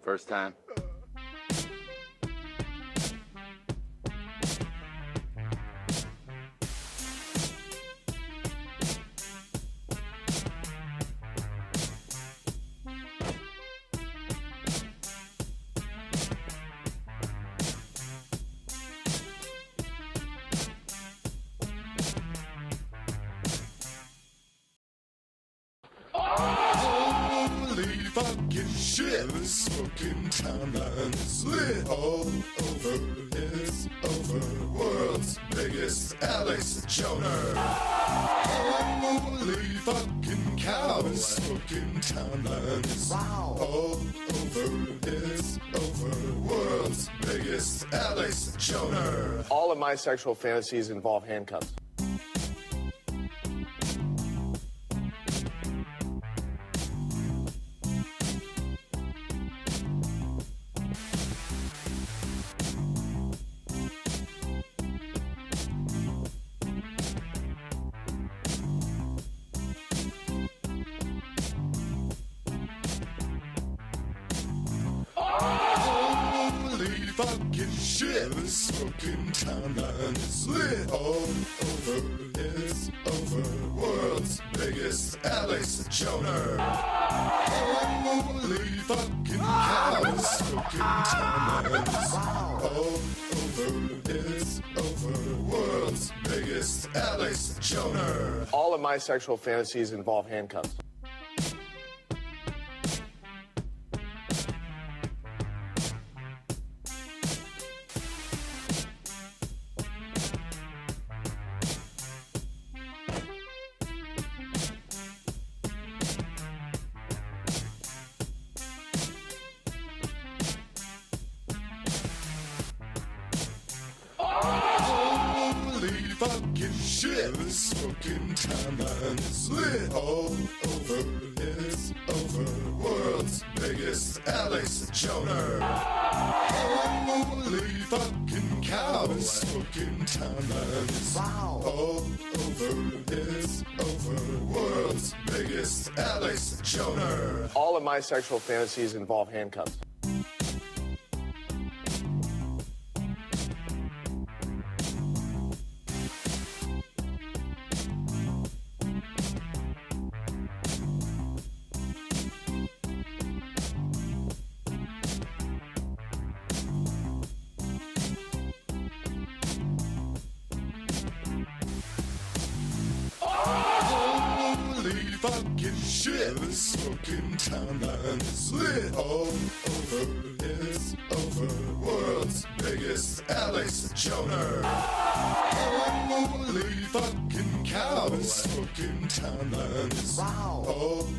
First time. Fucking shit, this fucking timeline is lit all over. It's over. World's biggest Alex Joner. Holy fucking cow, this fucking timeline is all over. It's over. World's biggest Alex Joner. All of my sexual fantasies involve handcuffs. Fucking shit, this fucking timeline is lit all over. It's over. World's biggest Alex Joner. Holy fucking cow, this fucking timeline is all over. It's over. World's biggest Alex Joner. All of my sexual fantasies involve handcuffs. Fucking shit, this fucking timeline is lit all over. It's over. World's biggest Alex Joner. Holy fucking cow, this fucking timeline is all over. It's over. World's biggest Alex Joner. All of my sexual fantasies involve handcuffs. Fucking shit, this fucking timeline is lit all over. It's over. World's biggest Alex Joner. Holy fucking cow, this fucking timeline is all over.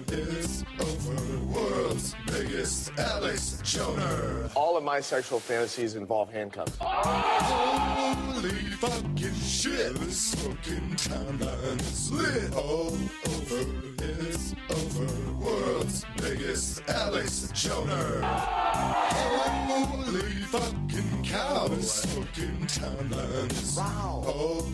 It's over. World's biggest Alex Joner. All of my sexual fantasies involve handcuffs. Holy fucking shit, this fucking timeline is lit all over. It's over. World's biggest Alex Joner. Holy fucking cow, this fucking timeline is all over.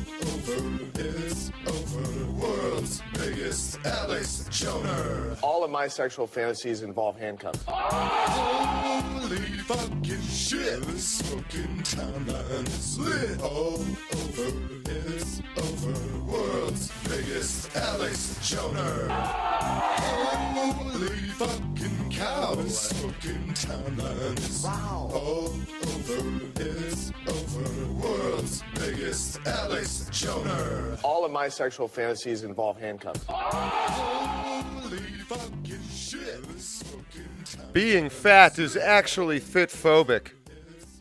It's over. World's biggest Alex Joner. All of my sexual fantasies involve handcuffs. Holy fucking shit, this fucking timeline is lit all over. It's over. World's biggest Alex Joner. Holy fucking cow, this fucking timeline is all over. It's over. World's biggest Alex Joner. All of my sexual fantasies involve handcuffs. Holy fucking shit, this fucking timeline. Being fat is actually fit-phobic.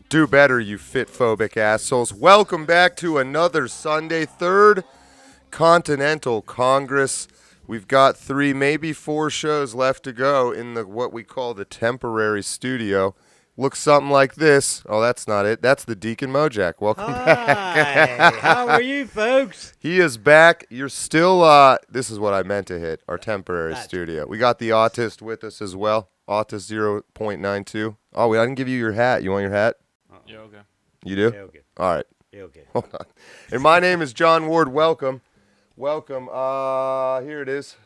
Do better, you fit-phobic assholes. Welcome back to another Sunday, third Continental Congress. We've got 3, maybe 4 shows left to go in the what we call the temporary studio. Looks something like this. Oh, that's not it. That's the Deacon Mojack. Welcome back. How are you, folks? He is back. You're still, this is what I meant to hit, our temporary studio. We got the Autist with us as well. Autist 0.92. Oh, I didn't give you your hat. You want your hat? Yeah, okay. You do? Yeah, okay. All right. Yeah, okay. Hold on. And my name is John Ward. Welcome. Welcome. Here it is.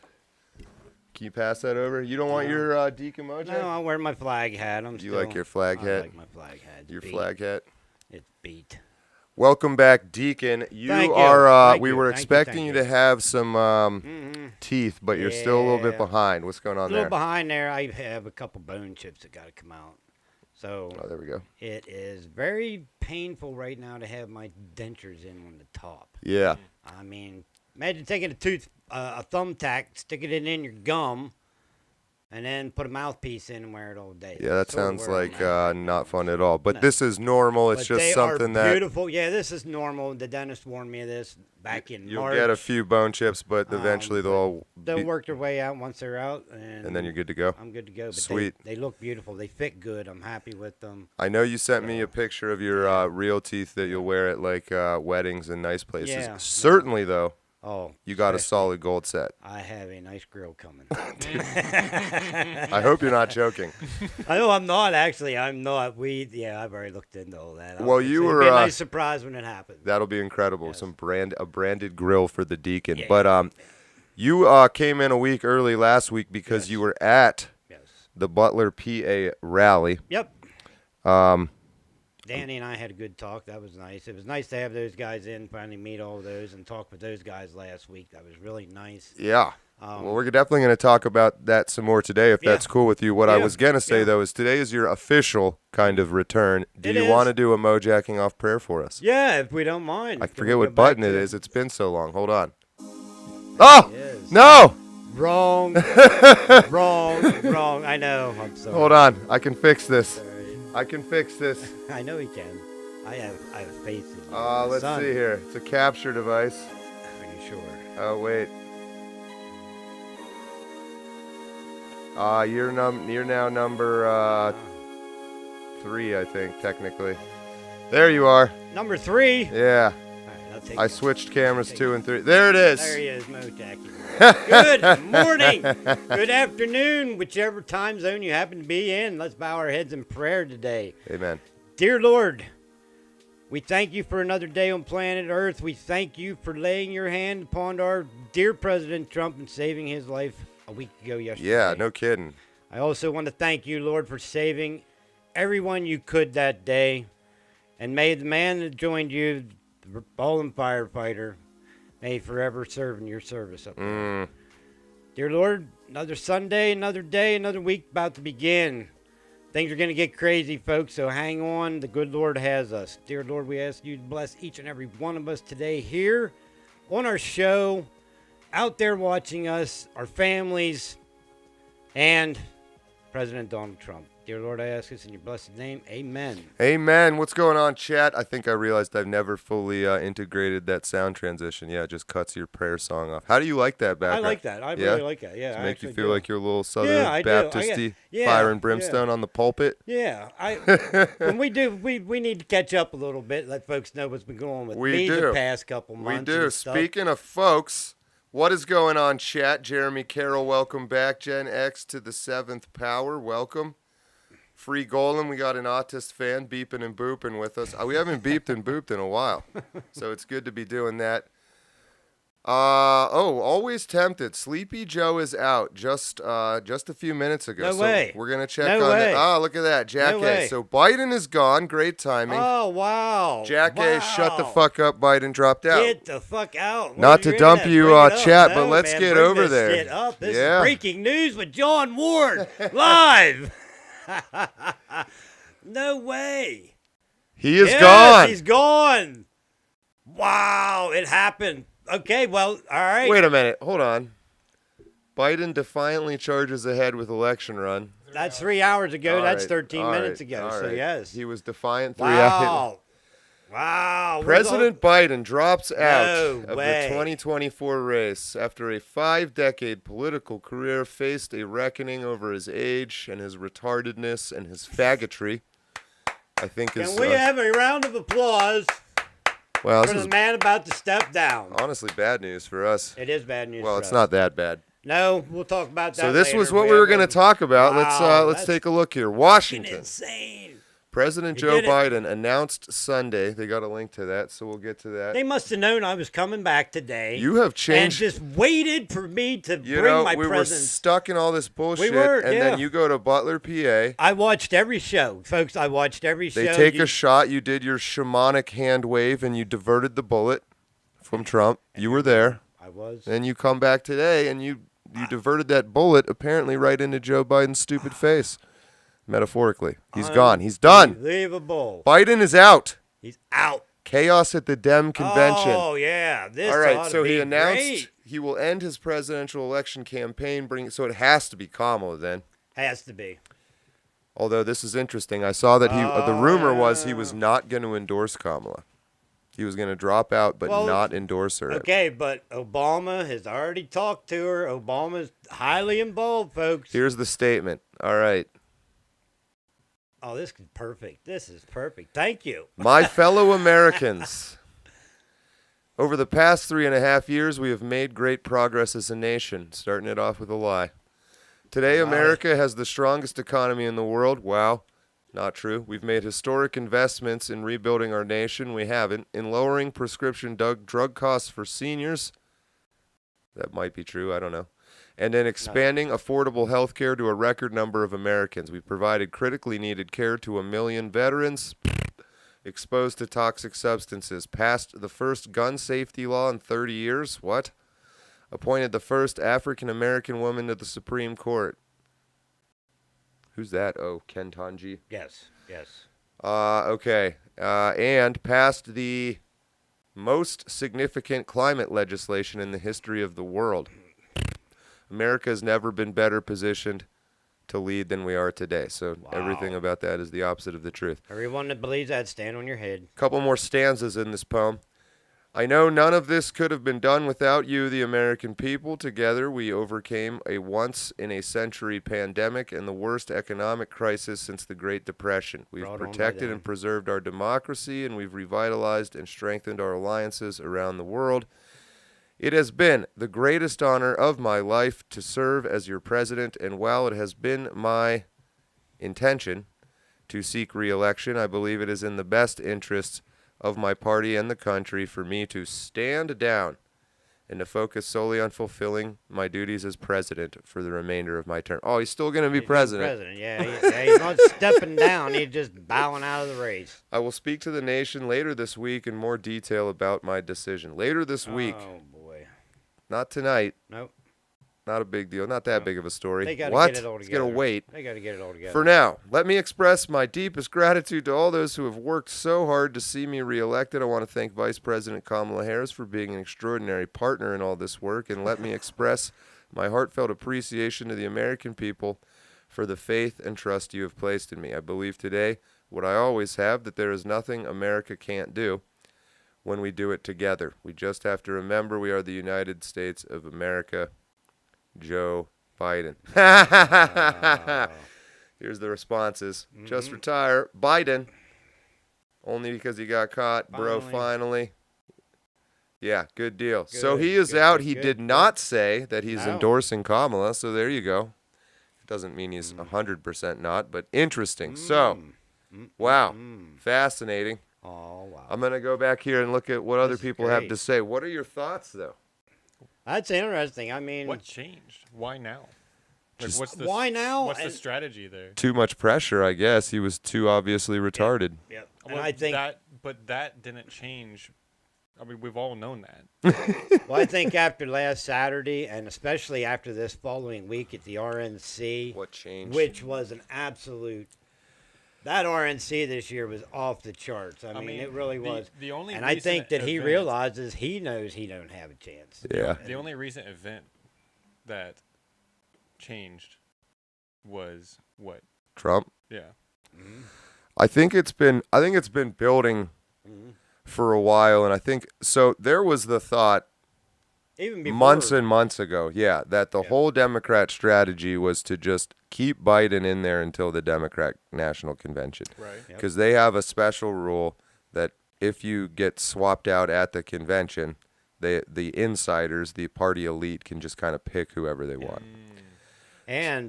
Can you pass that over? You don't want your Deacon Mojack? No, I'll wear my flag hat. You like your flag hat? I like my flag hat. Your flag hat? It's beat. Welcome back, Deacon. Thank you. We were expecting you to have some teeth, but you're still a little bit behind. What's going on A little there? behind there. I have a couple bone chips that got to come out. So There we go. it is very painful right now to have my dentures in on the top. Yeah. I mean, imagine taking a thumbtack, sticking it in your gum, and then put a mouthpiece in and wear it all day. Yeah, that Sort of sounds where like I'm at. not fun at all. But No. this is normal. It's But just they something are that beautiful. Yeah, this is normal. The dentist warned me of this back in you'll March. get a few bone chips, but eventually they'll work their way out once they're out, and then you're good to go. I'm good to go. But Sweet. They look beautiful. They fit good. I'm happy with them. I know you sent me a picture of your real teeth that you'll wear at like weddings and nice places. Yeah. Certainly, though, Oh, you got a especially- solid gold set. I have a nice grill coming. I hope you're not joking. I know I'm not actually. I'm not. I've already looked into all that. Well, It's you gonna were, be a nice surprise when it happens. That'll be incredible. Yes. A branded grill for the Deacon. Yeah. But you came in a week early last week because Yes. you were at Yes. the Butler PA rally. Yep. Danny and I had a good talk. That was nice. It was nice to have those guys in, finally meet all those, and talk with those guys last week. That was really nice. Yeah. Well, we're definitely going to talk about that some more today, if that's cool with you. What I Yeah. was going to say, Yeah. though, is today is your official kind of return. Do It you is. want to do a Mojacking off prayer for us? Yeah, if we don't mind. I Can forget we what go back button it to- is. It's been so long. Hold on. Oh! Yes. No! Wrong. Wrong. I know. I'm sorry. Hold on. I can fix this. Sorry. I can fix this. I know he can. I have faith in you. Let's Son. see here. It's a capture device. Are you sure? Oh, wait. You're now number 3, I think, technically. There you are. Number 3. Yeah. All right, I'll take I that. switched cameras 2 and 3. There it is. There he is, Mojack. Good morning. Good afternoon, whichever time zone you happen to be in. Let's bow our heads in prayer today. Amen. Dear Lord, we thank you for another day on planet Earth. We thank you for laying your hand upon our dear President Trump and saving his life a week ago yesterday. Yeah, no kidding. I also want to thank you, Lord, for saving everyone you could that day. And may the man that joined you, the fallen firefighter, may forever serve in your service up there. Dear Lord, another Sunday, another day, another week about to begin. Things are going to get crazy, folks, so hang on. The good Lord has us. Dear Lord, we ask you to bless each and every one of us today here on our show, out there watching us, our families, and President Donald Trump. Dear Lord, I ask this in your blessed name. Amen. Amen. What's going on, chat? I think I realized I've never fully integrated that sound transition. Yeah, it just cuts your prayer song off. How do you like that background? I like that. I Yeah? really like that. Yeah, Does it I make you actually feel do. like you're a little Southern Yeah, I do. Baptist-y, yeah, fire and brimstone on the pulpit? Yeah, when we do, we need to catch up a little bit, let folks know what's been going on with We me do. the past couple We months. do. and stuff. Speaking of folks, what is going on, chat? Jeremy Carroll, welcome back. Gen X to the 7th Power, welcome. Free Golem, we got an Autist fan beeping and booping with us. We haven't beeped and booped in a while, so it's good to be doing that. Always tempted. Sleepy Joe is out just a few minutes ago. No so way. We're gonna check No on way. that. Look at that, Jack No A. way. So Biden is gone. Great timing. Oh wow, Jack wow. A. Shut the fuck up. Biden dropped out. Get the fuck out. Not Well, to you're dump in you, Bring it up. chat, No, but let's man, get bring over this there. shit up. This Yeah. is breaking news with John Ward live. No way. He is Yes, gone. He's gone. Wow, it happened. Okay, well, all right. Wait a minute. Hold on. Biden defiantly charges ahead with election run. That's 3 hours ago. All That's right, 13 all minutes right, ago. all So right. yes. He was defiant 3 hours. Wow. Wow. President Biden drops out No of way. the 2024 race after a 5-decade political career faced a reckoning over his age and his retardedness and his faggotry. I think is Can we have a round of applause well, for this the is man about to step down? honestly bad news for us. It is bad news. Well, for it's us. not that bad. No, we'll talk about that. So this later. was what we were going to talk about. Wow, Let's that's take a look here. fucking Washington. insane. President He Joe did it. Biden announced Sunday. They got a link to that, so we'll get to that. They must have known I was coming back today. You have changed. And just waited for me to You bring know, my we were presents. stuck in all this bullshit, were, and yeah. then you go to Butler, PA. I watched every show, folks. I watched every show. They take a shot. You did your shamanic hand wave, and you diverted the bullet from Trump. You were there. I was. Then you come back today, and you diverted that bullet apparently right into Joe Biden's stupid face. Metaphorically. He's gone. He's done. Unbelievable. Biden is out. He's out. Chaos at the Dem convention. Oh, yeah. This All right, ought to so he be announced great. he will end his presidential election campaign. So it has to be Kamala then. Has to be. Although this is interesting. I saw that the rumor was he was not going to endorse Kamala. He was going to drop out but Well, not endorse her. Okay, but Obama has already talked to her. Obama's highly involved, folks. Here's the statement. All right. Oh, this is perfect. This is perfect. Thank you. My fellow Americans, over the past 3.5 years, we have made great progress as a nation, starting it off with a lie. Today, America has the strongest economy in the world. Wow, not true. We've made historic investments in rebuilding our nation. We haven't. In lowering prescription drug costs for seniors. That might be true. I don't know. And in expanding affordable health care to a record number of Americans. We've provided critically needed care to 1 million veterans exposed to toxic substances. Passed the first gun safety law in 30 years. What? Appointed the first African-American woman to the Supreme Court. Who's that? Oh, Kentanji. Yes, yes. Okay. And passed the most significant climate legislation in the history of the world. America has never been better positioned to lead than we are today. So everything about that is the opposite of the truth. Everyone that believes that, stand on your head. A couple more stanzas in this poem. I know none of this could have been done without you, the American people. Together we overcame a once-in-a-century pandemic and the worst economic crisis since the Great Depression. We've protected and preserved our democracy, and we've revitalized and strengthened our alliances around the world. It has been the greatest honor of my life to serve as your president, and while it has been my intention to seek re-election, I believe it is in the best interests of my party and the country for me to stand down and to focus solely on fulfilling my duties as president for the remainder of my term. Oh, he's still going to be president. Yeah, he's not stepping down. He's just bowing out of the race. I will speak to the nation later this week in more detail about my decision. Later this week. Oh, boy. Not tonight. Nope. Not a big deal. Not that big of a story. They got to What? get it all It's together. going to wait. They got to get it all together. For now, let me express my deepest gratitude to all those who have worked so hard to see me reelected. I want to thank Vice President Kamala Harris for being an extraordinary partner in all this work, and let me express my heartfelt appreciation to the American people for the faith and trust you have placed in me. I believe today, what I always have, that there is nothing America can't do when we do it together. We just have to remember we are the United States of America. Joe Biden. Here's the responses. Just retire. Biden. Only because he got caught. Bro, finally. Yeah, good deal. So he is out. He did not say that he's endorsing Kamala, so there you go. It doesn't mean he's 100% not, but interesting. So, wow. Fascinating. Oh, wow. I'm going to go back here and look at what other people have to say. What are your thoughts, though? That's interesting. I mean, What changed? Why now? Like, why now? What's the strategy there? Too much pressure, I guess. He was too obviously retarded. Yep. And Well, I think but that didn't change. I mean, we've all known that. well, I think after last Saturday, and especially after this following week at the RNC, What changed? which was an absolute. That RNC this year was off the charts. I mean, it really was. The only and I think that he event- realizes he knows he don't have a chance. Yeah. The only recent event that changed was what? Trump. Yeah. I think it's been building for a while, and I think so. There was the thought Even before months and months ago, that the whole Democrat strategy was to just keep Biden in there until the Democrat National Convention, Right. because they have a special rule that if you get swapped out at the convention, the insiders, the party elite, can just kind of pick whoever they want.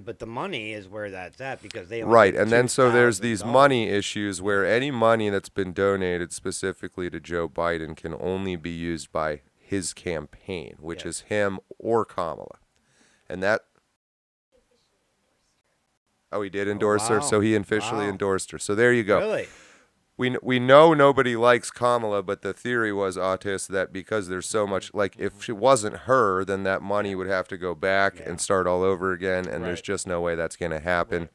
But the money is where that's at because they only Right, get and then so there's these $2,000. money issues where any money that's been donated specifically to Joe Biden can only be used by his campaign, which is him or Kamala. And that... Oh, he did endorse her, wow. so he officially Wow. endorsed her. So there you go. Really? We know nobody likes Kamala, but the theory was, Autist, that because there's so much, like, if it wasn't her, then that money would have to go back and start all over again, and there's Right. just no way that's going to happen.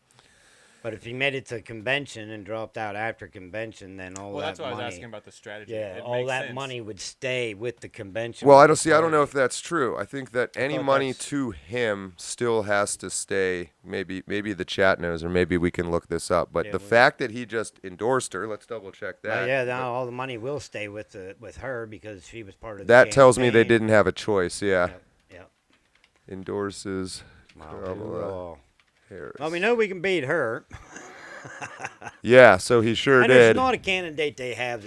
But if he made it to convention and dropped out after convention, then all Well, that that's what money, I was asking about the strategy. yeah, It all makes that sense. money would stay with the convention. Well, with I the don't know if party. that's true. I think that any thought money that's- to him still has to stay. Maybe the chat knows, or maybe we can look this up. But Yeah, the we- fact that he just endorsed her, let's double check that. Well, yeah, now all the money will stay with her because she was part of the That tells me they campaign. didn't have a choice. Yeah, Yep, yep. endorses Wow, Kamala well, Harris. well, we know we can beat her. Yeah, so he sure And there's did. not a candidate they have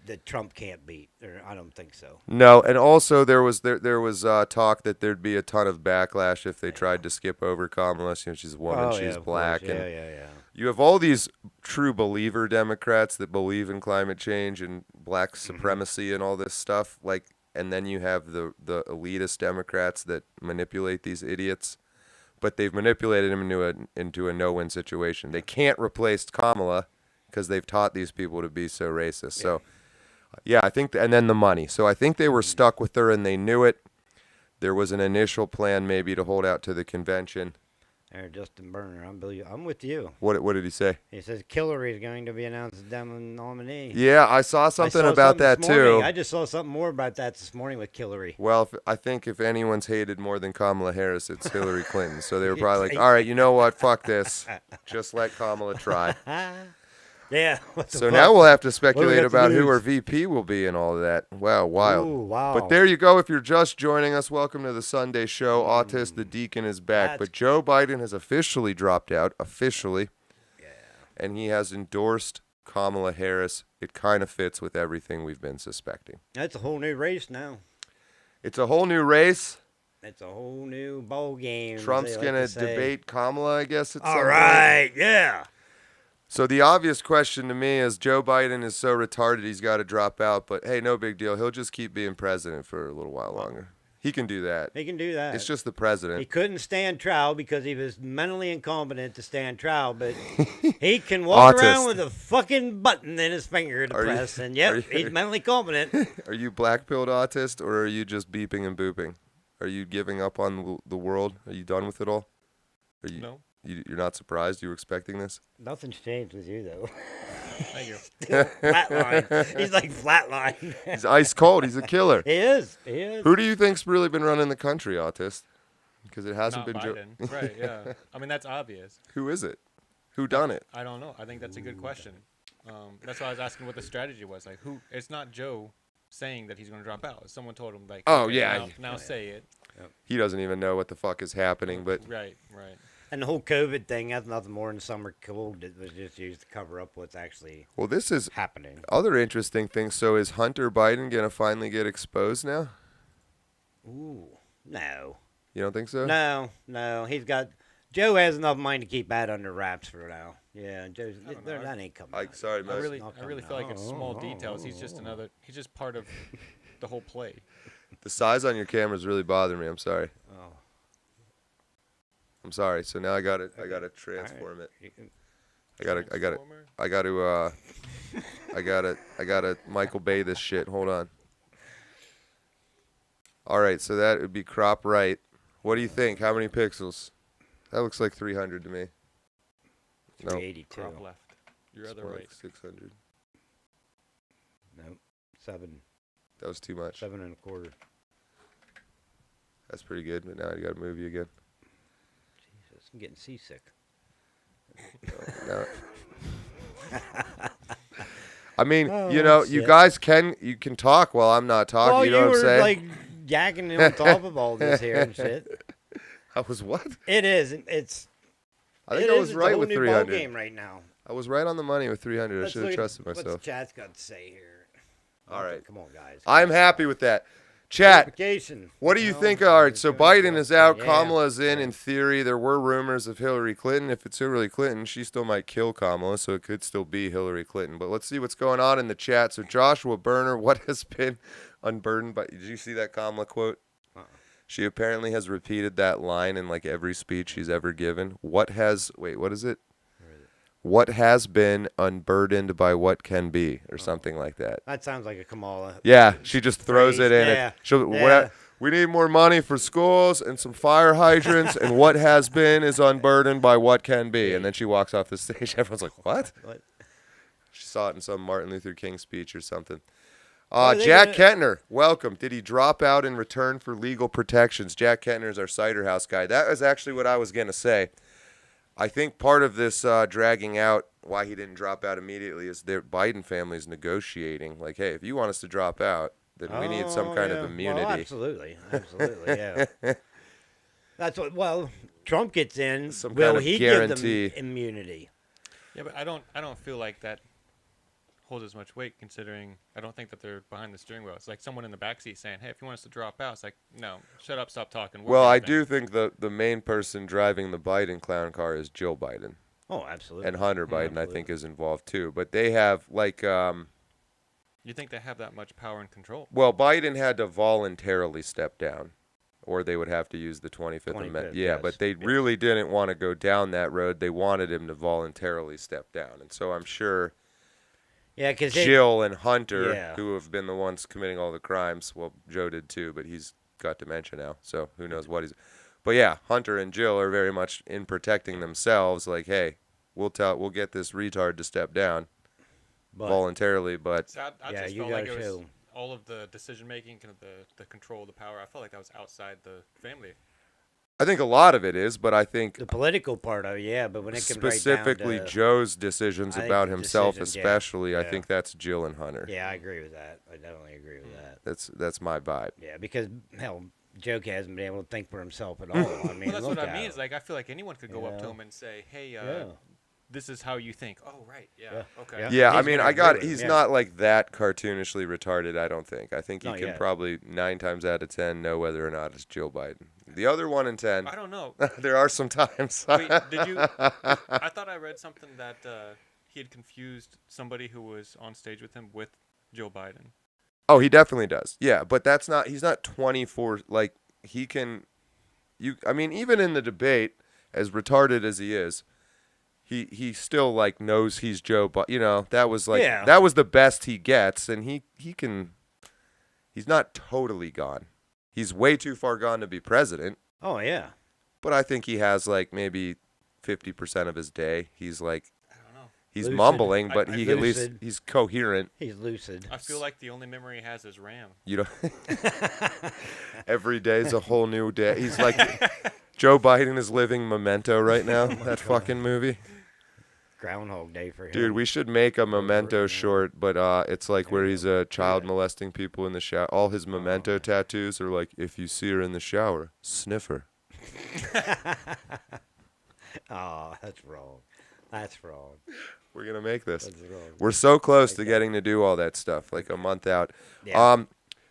that Trump can't beat. Or I don't think so. No, and also there was talk that there'd be a ton of backlash if they tried to skip over Kamala. You know, she's a woman, yeah, she's of black, course. and Yeah. you have all these true believer Democrats that believe in climate change and black supremacy and all this stuff, like, and then you have the elitist Democrats that manipulate these idiots, but they've manipulated them into a no-win situation. They can't replace Kamala because they've taught these people to be so racist. So, yeah, I think, and then the money. So I think they were stuck with her and they knew it. There was an initial plan maybe to hold out to the convention. There, Justin Berner, I'm with you. What did he say? He says Hillary is going to be announced as Dem nominee. Yeah, I saw something I saw about something that this morning. too. I just saw something more about that this morning with Hillary. Well, I think if anyone's hated more than Kamala Harris, it's Hillary Clinton. So they were probably like, all right, you know what? Fuck this. Just let Kamala try. Yeah. What the So fuck? now we'll have to got speculate to about who lose? our VP will be and all of that. Wow, wild. Ooh, wow. But there you go. If you're just joining us, welcome to the Sunday show. Autist, the Deacon, is back. That's- But Joe Biden has officially dropped out, and he has endorsed Kamala Harris. It kind of fits with everything we've been suspecting. That's a whole new race now. It's a whole new race. It's a whole new bowl game. as Trump's they like going to to say. debate Kamala, I guess. At some All point. right, yeah. So the obvious question to me is Joe Biden is so retarded he's got to drop out. But, hey, no big deal. He'll just keep being president for a little while longer. He can do that. He can do that. It's just the He president. couldn't stand trial because he was mentally incompetent to stand trial, but he can walk Autist. around with a fucking button in his finger to Are you- press, and are yep, you- he's mentally competent. Are you black-pilled autist, or are you just beeping and booping? Are you giving up on the world? Are you done with it all? Are you, No. You're not surprised? You were expecting this? Nothing's changed with you, though. Thank you. Flatline. He's like flatline. He's ice cold. He's a killer. He is. He is. Who do you think's really been running the country, autist? Because it hasn't Not been Joe. Biden. Right, yeah. I mean, that's obvious. Who is it? Who done it? I don't know. I think that's a good question. That's why I was asking what the strategy was. Like, who? It's not Joe saying that he's going to drop out. Someone told him, like, Oh, okay, yeah. now say it. He doesn't even know what the fuck is happening. But Right. And the whole COVID thing, that's nothing more than summer cold that was just used to cover up what's actually well, this is happening. other interesting thing. So is Hunter Biden gonna finally get exposed now? Ooh, no. You don't think so? No. Joe has enough money to keep that under wraps for now. Yeah, don't know. that ain't coming. out. Sorry, I Moses. really, Not I really coming feel like it's small details. He's just another. He's just part of the whole play. The size on your camera is really bothering me. I'm sorry. Oh. I'm sorry. So now I gotta transform it. I gotta Michael Bay this shit. Hold on. All right, so that would be crop right. What do you think? How many pixels? That looks like 300 to me. No, 382. Crop left. Your it's other more right. like 600. Nope. 7 That was too much. 7.25. That's pretty good, but now I gotta move you again. Jesus, I'm getting seasick. No. I mean, Oh, you know, you shit. guys can talk while I'm not talking. Well, you know what I'm were saying? like yakking on top of all this here and shit. I was what? It is. It's. I think it I is, was it's a right whole with new 300. ball game right now. I was right on the money with 300. I Let's should have look at trusted What's myself. the chat's got to say here? All right. Come on, guys. I'm happy with that. Chat. Verification. What do you No, think? All right, so Biden is out. Yeah. Kamala's in theory. There were rumors of Hillary Clinton. If it's Hillary Clinton, she still might kill Kamala, so it could still be Hillary Clinton. But let's see what's going on in the chat. So Joshua Berner, what has been unburdened by... Did you see that Kamala quote? She apparently has repeated that line in like every speech she's ever given. What is it? What has been unburdened by what can be, or something like that. That sounds like a Kamala. Yeah, she just throws it in. Yeah. We need more money for schools and some fire hydrants, and what has been is unburdened by what can be. And then she walks off the stage. Everyone's like, what? She saw it in some Martin Luther King speech or something. Jack Kettner, welcome. Did he drop out in return for legal protections? Jack Kettner is our cider house guy. That was actually what I was going to say. I think part of this dragging out, why he didn't drop out immediately, is the Biden family is negotiating. Like, hey, if you want us to drop out, then we need some kind of immunity. Well, absolutely, yeah. That's what. Well, Trump gets in. Some will kind of he guarantee. give them immunity? Yeah, but I don't feel like that holds as much weight, considering I don't think that they're behind the steering wheel. It's like someone in the backseat saying, hey, if you want us to drop out, it's like, no, shut up, stop talking. Well, I do think the main person driving the Biden clown car is Jill Biden. Oh, absolutely. And Hunter Biden, I think, is involved too. But they have, like... you think they have that much power and control? Well, Biden had to voluntarily step down, or they would have to use the 25th Amendment. Yeah, yes, but they really didn't want to go down that road. They wanted him to voluntarily step down. And so I'm sure... Yeah, because Jill and Hunter, who have been the ones committing all the crimes. Well, Joe did too, but he's got dementia now, so who knows what he's. But yeah, Hunter and Jill are very much in protecting themselves. Like, hey, we'll get this retard to step down voluntarily. But So I just felt like it was all of the decision making, kind of the control, the power. I felt like that was outside the family. I think a lot of it is, but I think the political part of it, but when it comes specifically right down to, Joe's decisions about himself, especially, yeah. I think that's Jill and Hunter. Yeah, I agree with that. I definitely agree with that. That's my vibe. Yeah, because hell, Joe hasn't been able to think for himself at all. I mean, well, that's look what I mean. at Is like I feel like anyone could go up to him and say, "Hey, this is how you think." Oh, right. Yeah. Okay. Yeah, I mean, he's not like that cartoonishly retarded, I don't think. I think he can probably 9 times out of 10 know whether or not it's Joe Biden. The other 1 in 10. I don't know. There are some times. Wait, did you? I thought I read something that he had confused somebody who was on stage with him with Joe Biden. Oh, he definitely does. Yeah, but he's not 24. Like, he can, I mean, even in the debate, as retarded as he is, he still, like, knows he's Joe Biden. You know, that was, like, that was the best he gets, and he's not totally gone. He's way too far gone to be president. Oh, yeah. But I think he has, like, maybe 50% of his day. He's, like, I don't know. He's lucid. Mumbling, but Lucid. at least he's coherent. He's lucid. I feel like the only memory he has is RAM. You know, every day is a whole new day. He's like, Joe Biden is living Memento right now, that fucking movie. Groundhog Day for him. Dude, we should make a Memento short, but it's like where he's child molesting people in the shower. All his Memento tattoos are like, if you see her in the shower, sniff her. Oh, that's wrong. That's wrong. We're going to make this. That's wrong. We're so close to getting to do all that stuff, like a month out. Yeah.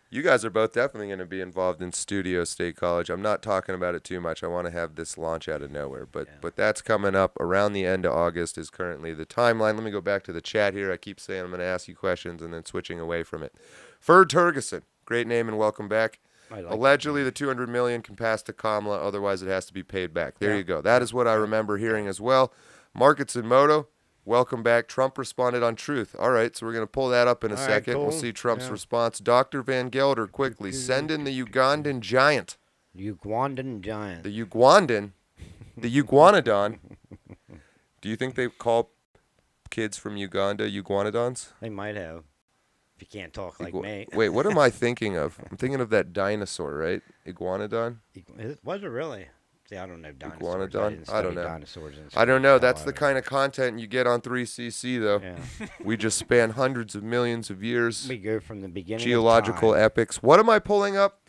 You guys are both definitely going to be involved in Studio State College. I'm not talking about it too much. I want to have this launch out of nowhere, but that's coming up around the end of August is currently the timeline. Let me go back to the chat here. I keep saying I'm going to ask you questions and then switching away from it. Ferd Turgeson, great name and welcome back. Allegedly, the $200 million can pass to Kamala. Otherwise, it has to be paid back. There you go. That is what I remember hearing as well. Markets and Moto, welcome back. Trump responded on Truth. All right, so we're going to pull that up in a second. Cool. We'll see Trump's response. Dr. Van Gelder, quickly, send in the Ugandan giant. Ugandan giant. The Ugandan. The Iguanodon. Do you think they call kids from Uganda Iguanodons? They might have. If you can't talk like me. Wait, what am I thinking of? I'm thinking of that dinosaur, right? Iguanodon? Was it really? See, I don't know dinosaurs. Iguanodon? I don't know. Dinosaurs I don't know. That's the kind of content you get on 3CC, though. Yeah. We just span hundreds of millions of years. We go from the beginning Geological of time. epics. What am I pulling up?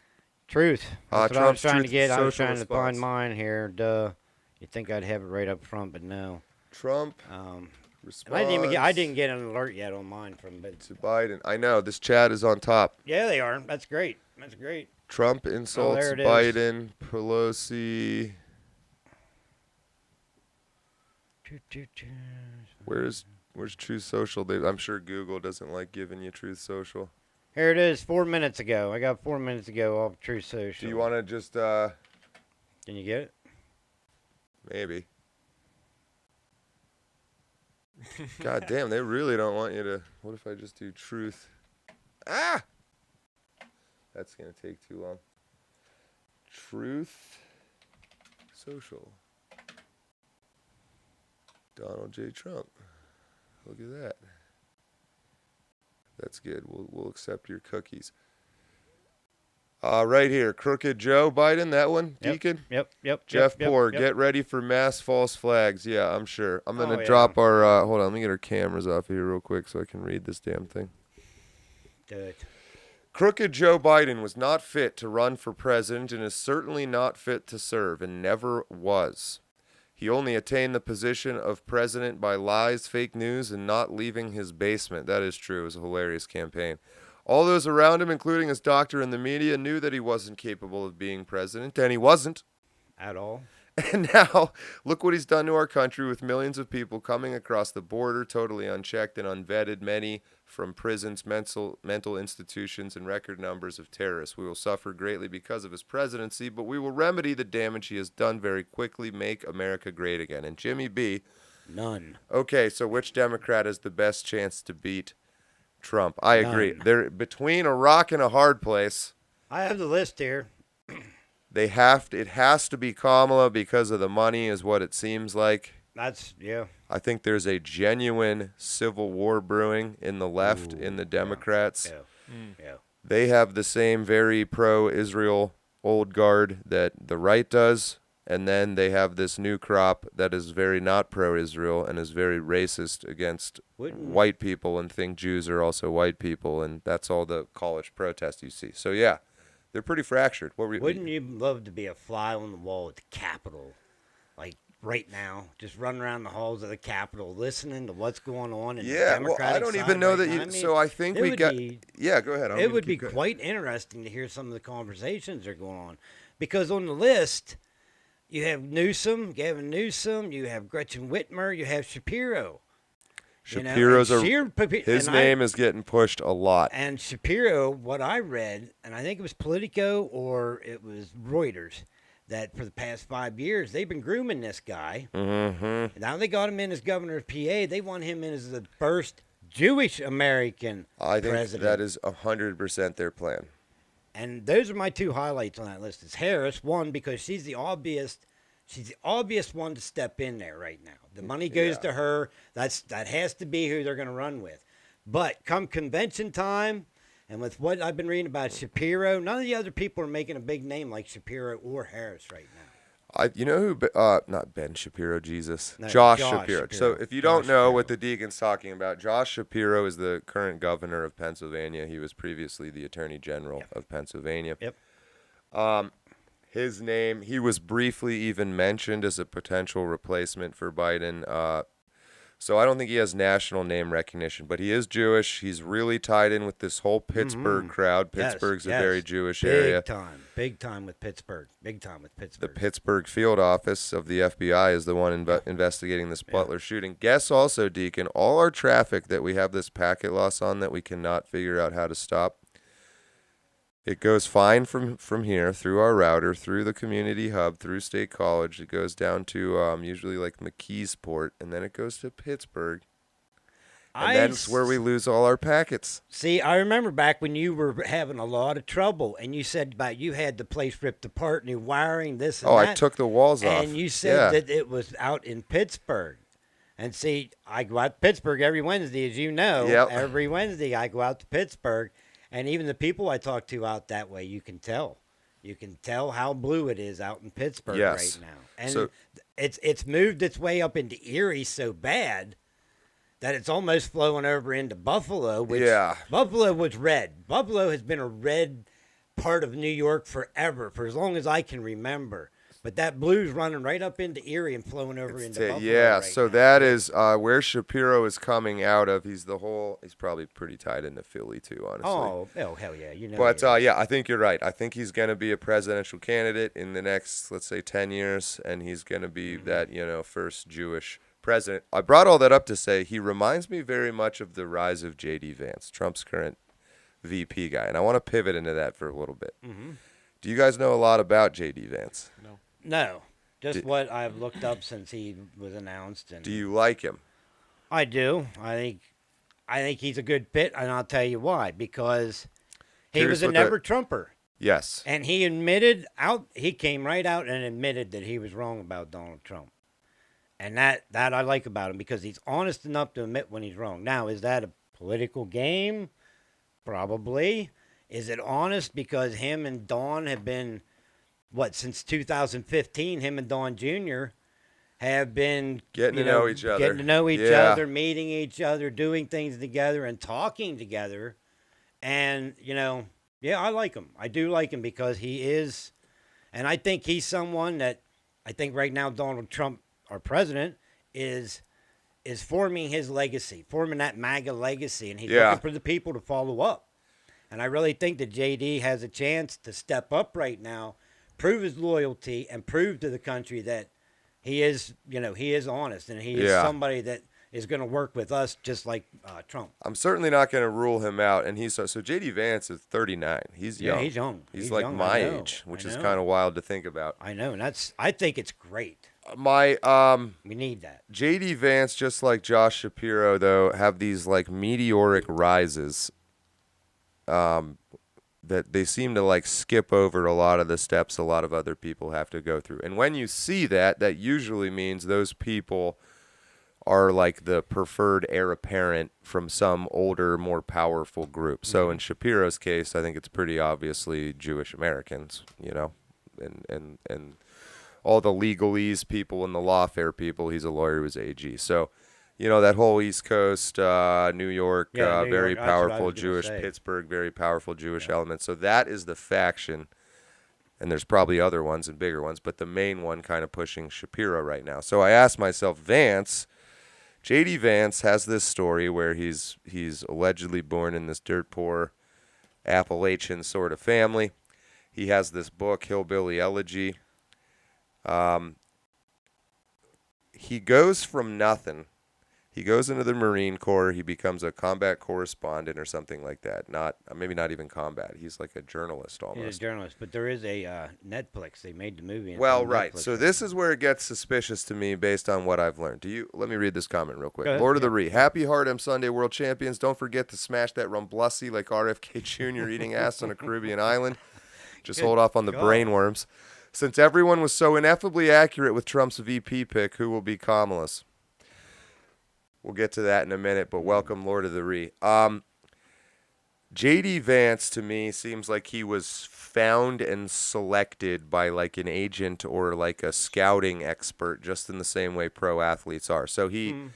Truth. That's what I was Trump's trying to Truth get. I was social trying to response. find mine here. Duh. You'd think I'd have it right up front, but no. Trump And I didn't get an alert yet on mine from, but to Biden. I know. This chat is on top. yeah, they are. That's great. That's great. Trump insults there it is. Biden, Pelosi. Where's Truth Social? I'm sure Google doesn't like giving you Truth Social. Here it is, 4 minutes ago. I got 4 minutes ago off True Social. Do you want to just Can you get it? maybe? God damn, they really don't want you to. What if I just do Truth? Ah! That's going to take too long. Truth Social. Donald J. Trump. Look at that. That's good. We'll accept your cookies. Right here, Crooked Joe Biden, that one, Yep, Deacon? Yep. Jeff yep, Poor, yep. get ready for mass false flags. Yeah, I'm sure. I'm going to Oh, yeah. drop our, hold on, let me get our cameras off here real quick so I can read this damn thing. Do it. Crooked Joe Biden was not fit to run for president and is certainly not fit to serve and never was. He only attained the position of president by lies, fake news, and not leaving his basement. That is true. It was a hilarious campaign. All those around him, including his doctor and the media, knew that he wasn't capable of being president, and he wasn't. At all. And now, look what he's done to our country with millions of people coming across the border, totally unchecked and unvetted, many from prisons, mental institutions, and record numbers of terrorists. We will suffer greatly because of his presidency, but we will remedy the damage he has done very quickly, make America great again. And Jimmy B. None. Okay, so which Democrat has the best chance to beat Trump? I agree. None. They're between a rock and a hard place. I have the list here. It has to be Kamala because of the money is what it seems like. That's, yeah. I think there's a genuine civil war brewing in the left, in the Democrats. Yeah. They have the same very pro-Israel old guard that the right does, and then they have this new crop that is very not pro-Israel and is very racist against white people and think Jews are also white people, and that's all the college protest you see. So, yeah. They're pretty fractured. Wouldn't you love to be a fly on the wall at the Capitol, like right now, just running around the halls of the Capitol, listening to what's going on in the Democratic well, I don't side even know right that now? you. I mean, So I think it we would got. be- Yeah, go ahead. It would be quite interesting to hear some of the conversations that are going on, because on the list, you have Newsom, Gavin Newsom, you have Gretchen Whitmer, you have Shapiro. Shapiro's his name is getting pushed a lot. And Shapiro, what I read, and I think it was Politico or it was Reuters, that for the past 5 years they've been grooming this guy. Mm-hmm. Now they got him in as governor of PA. They want him in as the first Jewish American I think president. that is 100% their plan. And those are my two highlights on that list. It's Harris, one, because she's the obvious one to step in there right now. The money goes to her. That has to be who they're going to run with. But come convention time, and with what I've been reading about Shapiro, none of the other people are making a big name like Shapiro or Harris right now. You know who? Not Ben Shapiro, Jesus. No, Josh Josh Shapiro. Shapiro. So if you don't Josh know Shapiro. what the Deacon's talking about, Josh Shapiro is the current governor of Pennsylvania. He was previously the Attorney General of Pennsylvania. Yep. His name, he was briefly even mentioned as a potential replacement for Biden. So I don't think he has national name recognition, but he is Jewish. He's really tied in with this whole Pittsburgh crowd. Pittsburgh's a very Jewish area. Big time with Pittsburgh. The Pittsburgh field office of the FBI is the one investigating this Butler shooting. Guess also, Deacon, all our traffic that we have this packet loss on that we cannot figure out how to stop, it goes fine from here, through our router, through the community hub, through State College. It goes down to usually like McKeesport, and then it goes to Pittsburgh. And that's where we lose all our packets. See, I remember back when you were having a lot of trouble, and you said about you had the place ripped apart, new wiring, this and that. I took the walls off. And you said that it was out in Pittsburgh. And see, I go out to Pittsburgh every Wednesday, as you know. Yep. Every Wednesday I go out to Pittsburgh. And even the people I talk to out that way, you can tell. You can tell how blue it is out in Pittsburgh right now. And so, it's moved its way up into Erie so bad that it's almost flowing over into Buffalo, which Buffalo was red. Buffalo has been a red part of New York forever, for as long as I can remember. But that blue's running right up into Erie and flowing over into Buffalo. Yeah, right so now. that is where Shapiro is coming out of. He's probably pretty tied into Philly too, honestly. Oh, hell yeah, you know. But he is. yeah, I think you're right. I think he's going to be a presidential candidate in the next, let's say, 10 years, and he's going to be that, first Jewish president. I brought all that up to say he reminds me very much of the rise of J.D. Vance, Trump's current VP guy, and I want to pivot into that for a little bit. Mm-hmm. Do you guys know a lot about J.D. Vance? No, just what I've looked up since he was announced. And Do you like him? I do. I think he's a good fit, and I'll tell you why. Because he Here's was a what never Trumper, Yes. and he came right out and admitted that he was wrong about Donald Trump, and that I like about him because he's honest enough to admit when he's wrong. Now, is that a political game? Probably. Is it honest because him and Don have been, since 2015, him and Don Jr. have been Getting to know each other. Getting to know each Yeah. other, meeting each other, doing things together, and talking together. And, yeah, I like him. I do like him because he is, and I think he's someone that I think right now Donald Trump, our president, is forming his legacy, forming that MAGA legacy, and he's looking for the people to follow up. And I really think that JD has a chance to step up right now, prove his loyalty, and prove to the country that he is, he is honest, and he is somebody that is going to work with us just like Trump. I'm certainly not going to rule him out. And so J.D. Vance is 39. He's young. Yeah, he's young. He's like young, my I know. age, which I is know. kind of wild to think about. I know, and I think it's great. We need that. J.D. Vance, just like Josh Shapiro, though, have these like meteoric rises that they seem to like skip over a lot of the steps a lot of other people have to go through. And when you see that, that usually means those people are like the preferred heir apparent from some older, more powerful group. So in Shapiro's case, I think it's pretty obviously Jewish Americans, and all the legalese people and the lawfare people. He's a lawyer, he was AG. So, that whole East Coast, New York, New very York, that's what I powerful was gonna Jewish, say. Pittsburgh, very powerful Jewish element. So that is the faction, and there's probably other ones and bigger ones, but the main one kind of pushing Shapiro right now. So I asked myself, J.D. Vance has this story where he's allegedly born in this dirt poor Appalachian sort of family. He has this book, Hillbilly Elegy. He goes from nothing. He goes into the Marine Corps. He becomes a combat correspondent or something like that. Maybe not even combat. He's like a journalist almost. He's a journalist, but there is a Netflix. They made the movie. It's Well, on right. Netflix So this is where it gets suspicious to me based on what I've learned. Let me read this comment real quick. Go ahead. Lord of the Ree. Happy Hardem Sunday, world champions. Don't forget to smash that rumblussi like RFK Jr. eating ass on a Caribbean island. Just hold off on the brainworms. Since everyone was so ineffably accurate with Trump's VP pick, who will be Kamala's? We'll get to that in a minute, but welcome, Lord of the Ree. J.D. Vance, to me, seems like he was found and selected by like an agent or like a scouting expert, just in the same way pro athletes are. So he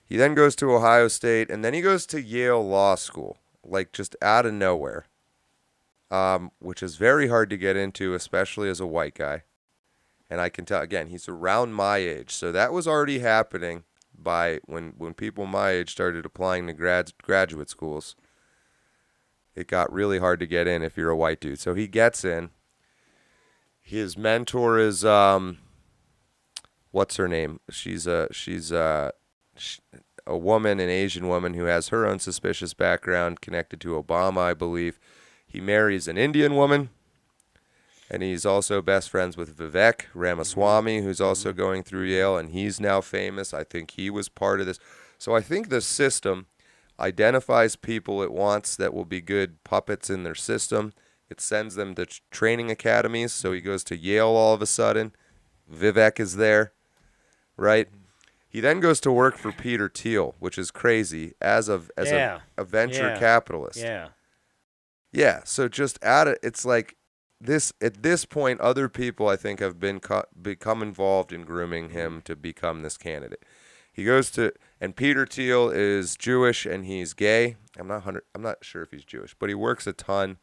then goes to Ohio State, and then he goes to Yale Law School, like just out of nowhere, which is very hard to get into, especially as a white guy. And I can tell, again, he's around my age, so that was already happening by when people my age started applying to graduate schools. It got really hard to get in if you're a white dude. So he gets in. His mentor is what's her name? She's a woman, an Asian woman who has her own suspicious background connected to Obama, I believe. He marries an Indian woman. And he's also best friends with Vivek Ramaswamy, who's also going through Yale, and he's now famous. I think he was part of this. So I think the system identifies people it wants that will be good puppets in their system. It sends them to training academies. So he goes to Yale all of a sudden. Vivek is there, right? He then goes to work for Peter Thiel, which is crazy, as a venture capitalist. Yeah, so just it's like, at this point, other people I think have become involved in grooming him to become this candidate. He goes to, and Peter Thiel is Jewish and he's gay. I'm not sure if he's Jewish, but he works a ton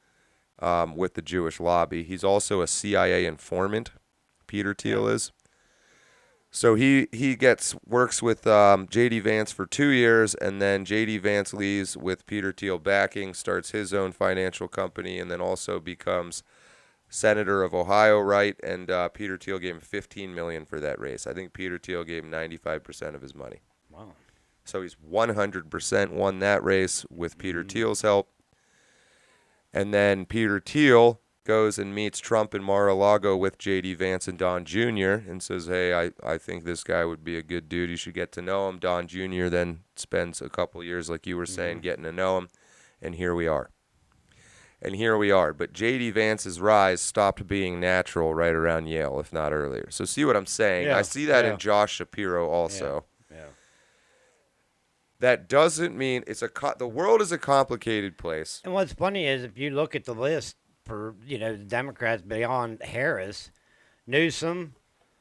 with the Jewish lobby. He's also a CIA informant Peter Thiel is. So he works with J.D. Vance for 2 years, and then J.D. Vance leaves with Peter Thiel backing, starts his own financial company, and then also becomes Senator of Ohio, right? And Peter Thiel gave him $15 million for that race. I think Peter Thiel gave him 95% of his money. Wow. So he's 100% won that race with Peter Thiel's help. And then Peter Thiel goes and meets Trump in Mar-a-Lago with J.D. Vance and Don Jr. and says, hey, I think this guy would be a good dude. You should get to know him. Don Jr. then spends a couple years, like you were saying, getting to know him. And here we are. But J.D. Vance's rise stopped being natural right around Yale, if not earlier. So see what I'm saying? Yeah, I see that yeah. in Josh Shapiro also. Yeah. That doesn't mean the world is a complicated place. And what's funny is if you look at the list for, the Democrats beyond Harris, Newsom,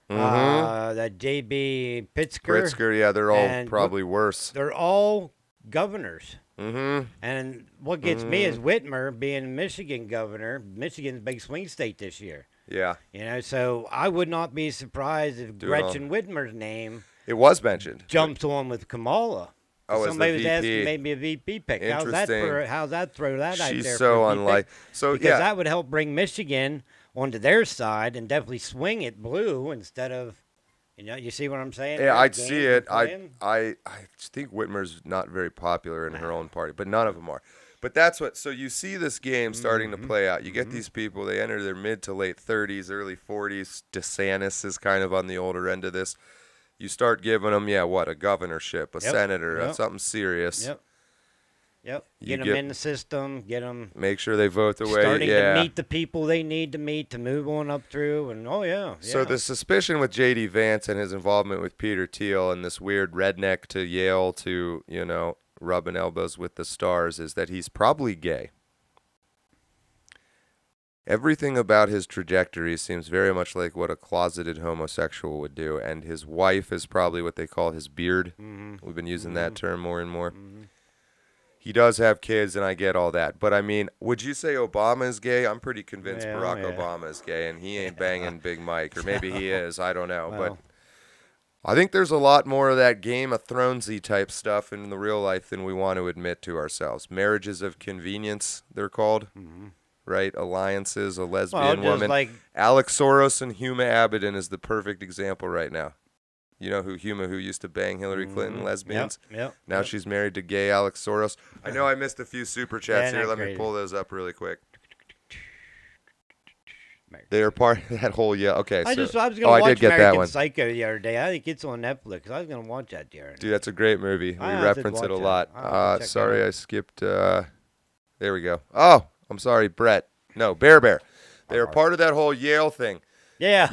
that J.B. Pritzker, yeah, they're all and probably worse. They're all governors. Mm-hmm. And what gets me is Whitmer being Michigan governor. Michigan's a big swing state this year. Yeah. So I would not be surprised if Gretchen Whitmer's name It was mentioned. jumps on with Kamala. Oh, as the Somebody was VP. asking maybe a VP pick. How's that throw that out there? She's for so a VP unlike. pick? So Because yeah, that would help bring Michigan onto their side and definitely swing it blue instead of, you see what I'm saying? yeah, Their I'd game see it. plan? I think Whitmer's not very popular in her own party, but none of them are. But that's what. So you see this game starting to play out. You get these people. They enter their mid to late 30s, early 40s. DeSantis is kind of on the older end of this. You start giving them, a governorship, a senator, something serious. Yep. You Get them in the system. Get them Make sure they vote the way. starting to meet the people they need to meet to move on up through. And So the suspicion with J.D. Vance and his involvement with Peter Thiel and this weird redneck to Yale to, rubbing elbows with the stars is that he's probably gay. Everything about his trajectory seems very much like what a closeted homosexual would do, and his wife is probably what they call his beard. We've been using that term more and more. He does have kids, and I get all that. But, I mean, would you say Obama is gay? I'm pretty convinced Barack Obama is gay, and he ain't banging Big Mike. Or maybe he is. I don't know. But I think there's a lot more of that Game of Thronesy type stuff in the real life than we want to admit to ourselves. Marriages of convenience, they're called. Right? Alliances, a lesbian woman. like Alex Soros and Huma Abedin is the perfect example right now. You know who used to bang Hillary Clinton, lesbians? Now she's married to gay Alex Soros. I know I missed a few super chats here. Let me pull those up really quick. They are part of that whole, okay. I was going to I watch did get that American one. Psycho the other day. I think it's on Netflix. I was going to watch that the other day. Dude, that's a great movie. We I reference it a watch lot. that. I'll check that Sorry, out. I skipped. There we go. Oh, I'm sorry, Brett. No, Bear. They are part of that whole Yale thing. Yeah.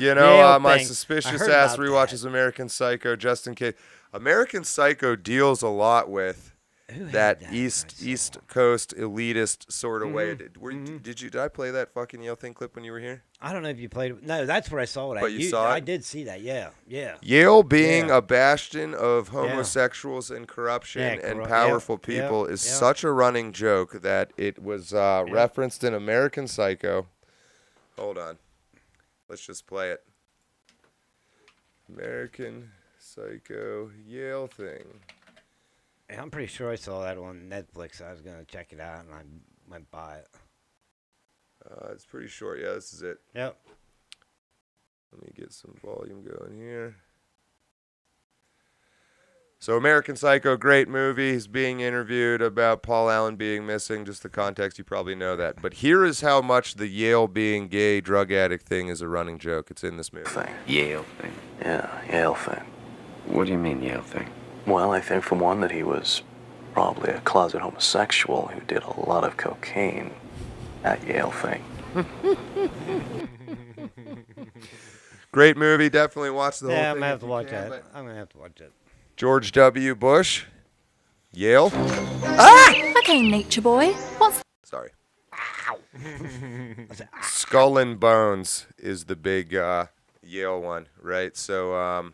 My thing. suspicious I heard ass about rewatches American Psycho just in case. American Psycho deals a lot with that East Coast elitist sort of way. Did I play that fucking Yale thing clip when you were here? I don't know if you played it. No, that's where I saw it. But you saw it? I did see that, yeah. Yale being a bastion of homosexuals and corruption and powerful people is such a running joke that it was referenced in American Psycho. Hold on. Let's just play it. American Psycho Yale thing. Yeah, I'm pretty sure I saw that on Netflix. I was going to check it out, and I went by it. It's pretty short. Yeah, this is it. Yep. Let me get some volume going here. So American Psycho, great movie. He's being interviewed about Paul Allen being missing. Just the context, you probably know that. But here is how much the Yale being gay drug addict thing is a running joke. It's in this movie. Yale thing? Yeah, Yale thing. What do you mean, Yale thing? Well, I think for one that he was probably a closet homosexual who did a lot of cocaine at Yale thing. Great movie. Definitely watch the whole thing. Yeah, I'm going to have if to you watch can, that. I'm going to have to watch it. George W. Bush, Yale. Okay, nature boy. What's Sorry. Skull and Bones is the big Yale one, right? So,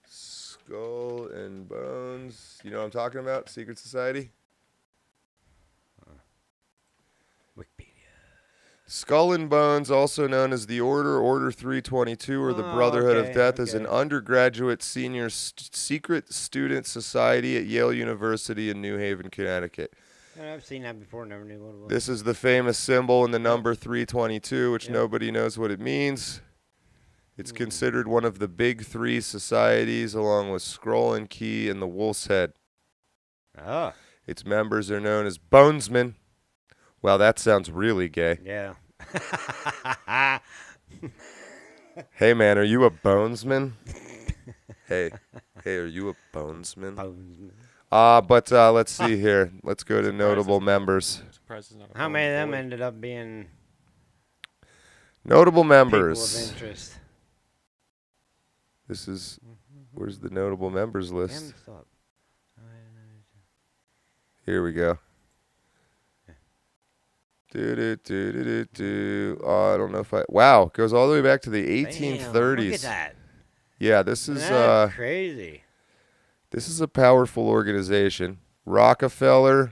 Skull and Bones. You know what I'm talking about? Secret Society? Skull and Bones, also known as the Order 322, or the Brotherhood of okay, Death, is an okay. undergraduate senior secret student society at Yale University in New Haven, Connecticut. I've seen that before. Never knew what it was. This is the famous symbol in the number 322, which Yep. nobody knows what it means. It's considered one of the big three societies, along with Scroll and Key and the Wolf's Head. Oh, Its members are known as Bonesmen. Wow, that sounds really gay. yeah. Hey, man, are you a bonesman? hey, are you a bonesman? But let's see here. Let's go to notable members. Surprised it's not a How many of them boy. ended up being Notable people of members. interest? This is, where's the notable members list? Damn, stop. Here we go. Oh, I don't know if wow, it goes all the way back to the 1830s. Damn, look at that. Yeah, this is That's crazy. this is a powerful organization. Rockefeller.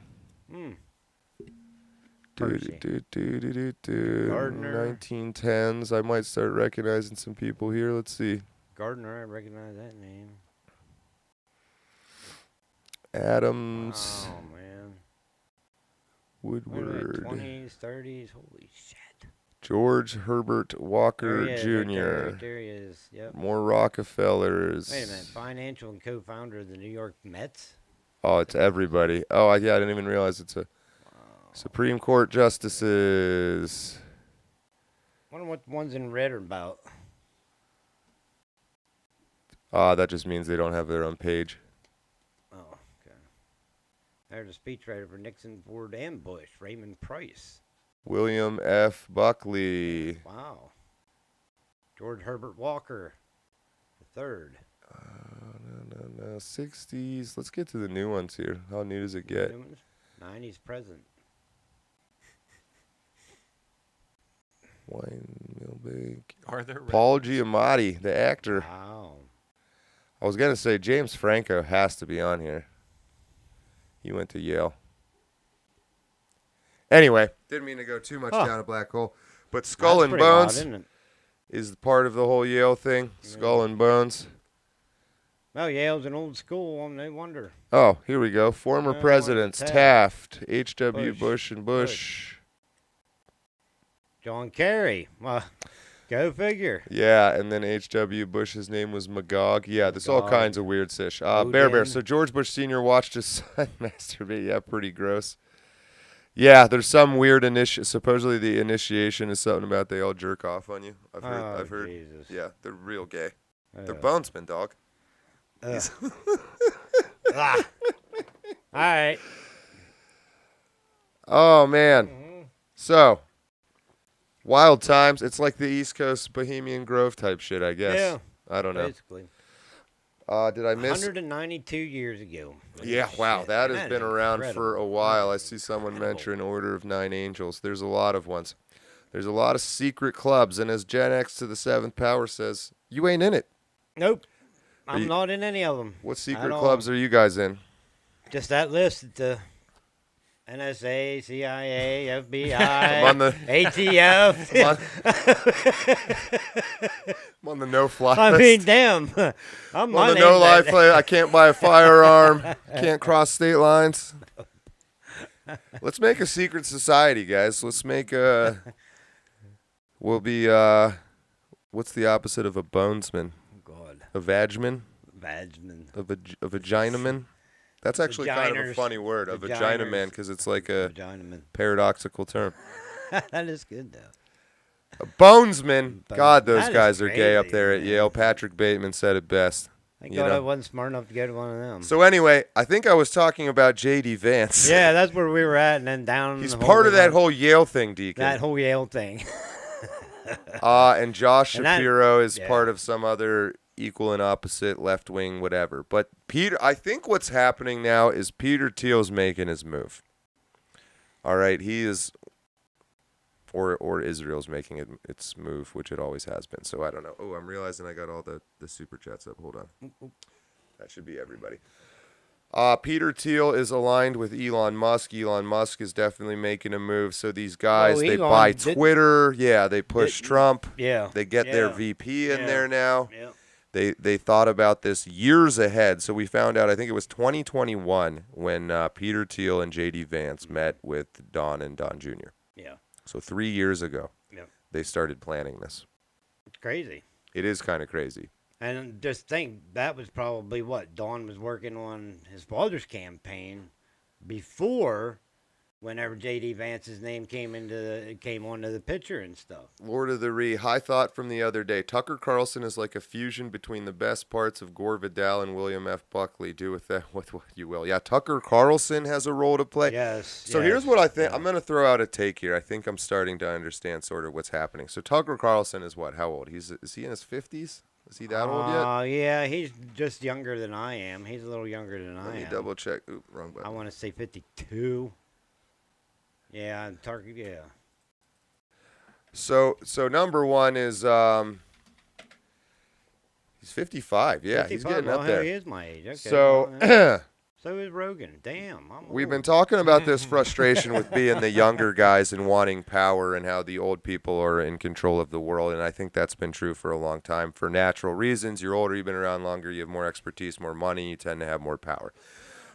Percy. Gardner. 1910s. I might start recognizing some people here. Let's see. Gardner, I recognize that name. Adams. Oh, man. Woodward. 20s, 30s. Holy shit. George Herbert Walker There he is, Jr. right there, right there he is. Yep. More Rockefellers. Wait a minute. Financial and co-founder of the New York Mets? Oh, it's everybody. Oh, yeah, I didn't even realize it's a Supreme Court justices. Wonder what the ones in red are about. That just means they don't have their own page. Oh, okay. There's a speechwriter for Nixon, Ford, and Bush, Raymond Price. William F. Buckley. Wow. George Herbert Walker, the third. No. 60s. Let's get to the new ones here. How new does it get? 90s present. Wine Millbank. Arthur Paul Giamatti, the actor. Wow. I was going to say James Franco has to be on here. He went to Yale. Anyway, didn't mean to go too much down a black hole. But Skull That's and pretty wild, Bones isn't it? is part of the whole Yale thing. Skull and Bones. Well, Yale's an old school, no wonder. Oh, here we go. Former Oh, presidents Taft. Taft, H.W. Bush. Bush and Bush. John Kerry. Well, go figure. Yeah, and then H.W. Bush's name was Magog. Yeah, there's all Magog. kinds of weird sish. Bear. Odin. So George Bush Sr. watched his son masturbate. Yeah, pretty gross. Yeah, there's some weird supposedly the initiation is something about they all jerk off on you. I've heard. Jesus. Yeah, they're real gay. They're Ugh. bonesmen, dog. Ah. All right. Oh man. So, wild times. It's like the East Coast Bohemian Grove type shit, I guess. Yeah. I don't know. Basically. Did I miss? 192 years ago. Yeah, wow, Shit, that has is been around incredible. for a while. I see someone mention Order of Nine Angels. There's a lot of ones. There's a lot of secret clubs, and as Gen X to the Seventh Power says, you ain't in it. Nope. Are I'm you- not in any of them. What At secret all. clubs are you guys in? Just that list. The NSA, CIA, FBI, I'm on the ATF. I'm on the no-fly I list. mean, damn. I'm on the name's no-life that- list. I can't buy a firearm. Can't cross state lines. Let's make a secret society, guys. Let's make a... We'll be... What's the opposite of a bonesman? God. A vagman? Vagman. A vaginaman? That's actually kind of a Vaginers. funny word, a vagina man, Vaginers. because it's like a Vaginaman. paradoxical term. That is good, though. A bonesman. God, those That is guys are gay up crazy, there at man. Yale. Patrick Bateman said it best. Thank You God know. I wasn't smart enough to go to one of them. So anyway, I think I was talking about J.D. Vance. Yeah, that's where we were at, and then down. He's the part of way that down- whole Yale thing, Deacon. that whole Yale thing. And Josh And that- Shapiro is yeah. part of some other equal and opposite left wing, whatever. But Peter, I think what's happening now is Peter Thiel's making his move. All right, he is, or Israel's making its move, which it always has been. So I don't know. Oh, I'm realizing I got all the super chats up. Hold on. That should be everybody. Peter Thiel is aligned with Elon Musk. Elon Musk is definitely making a move. So these guys, they Elon buy did- Twitter. Yeah, they push Trump. Yeah. They get their Yeah. VP in Yeah. there now. Yeah. They thought about this years ahead. So we found out, I think it was 2021, when Peter Thiel and J.D. Vance met with Don and Don Jr. Yeah. So 3 years ago, Yep. they started planning this. It's crazy. It is kind of crazy. And just think, that was probably what Don was working on his father's campaign before, whenever J.D. Vance's name came onto the picture and stuff. Lord of the Ree, high thought from the other day. Tucker Carlson is like a fusion between the best parts of Gore Vidal and William F. Buckley. Do with that what you will. Yeah, Tucker Carlson has a role to play. Yes. So here's what I think. I'm going to throw out a take here. I think I'm starting to understand sort of what's happening. So Tucker Carlson is what? How old? Is he in his 50s? Is he that old yet? Yeah, he's just younger than I am. He's a little younger than I am. Let me double check. Oop, wrong button. I want to say 52. Yeah, Target. Yeah. So number one is he's 55. Yeah, 55. he's getting Well, up there. He is my age. Okay. So well, yeah. So is Rogan. Damn. we've been talking about this frustration with being the younger guys and wanting power, and how the old people are in control of the world. And I think that's been true for a long time for natural reasons. You're older, you've been around longer, you have more expertise, more money, you tend to have more power.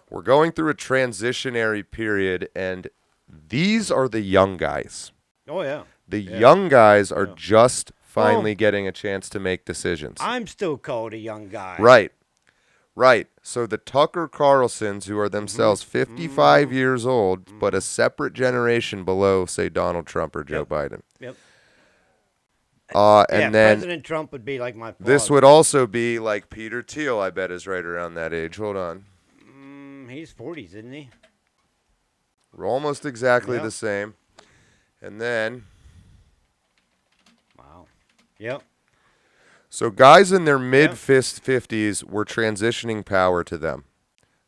We're going through a transitionary period, and these are the young guys. Oh yeah. The young guys are Yeah. just finally getting a chance to make decisions. I'm still called a young guy. Right. So the Tucker Carlsons, who are themselves 55 years old, but a separate generation below, say, Donald Trump or Joe Biden. Yep. And then President Trump would be like my father. this would also be like Peter Thiel, I bet, is right around that age. Hold on. He's 40s, isn't he? We're almost exactly Yeah. the same. And then, Wow. Yep. so guys in their mid-50s, we're transitioning power to them.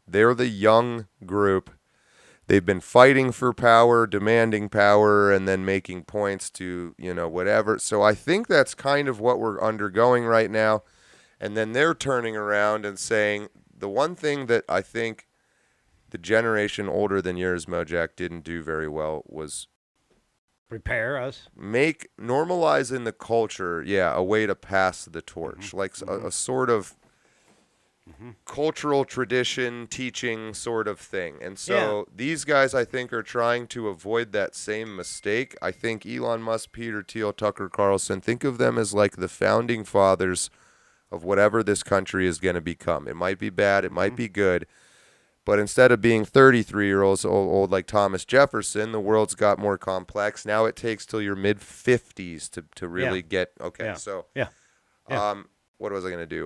They're the young group. They've been fighting for power, demanding power, and then making points to, whatever. So I think that's kind of what we're undergoing right now. And then they're turning around and saying, the one thing that I think the generation older than yours, Mojack, didn't do very well was Prepare us. normalize in the culture, a way to pass the torch, like a sort of cultural tradition, teaching sort of thing. And so these guys, I think, are trying to avoid that same mistake. I think Elon Musk, Peter Thiel, Tucker Carlson, think of them as like the founding fathers of whatever this country is going to become. It might be bad, it might be good. But instead of being 33-year-olds old like Thomas Jefferson, the world's got more complex. Now it takes till your mid-50s to really get okay. Yeah. So, Yeah. what was I going to do?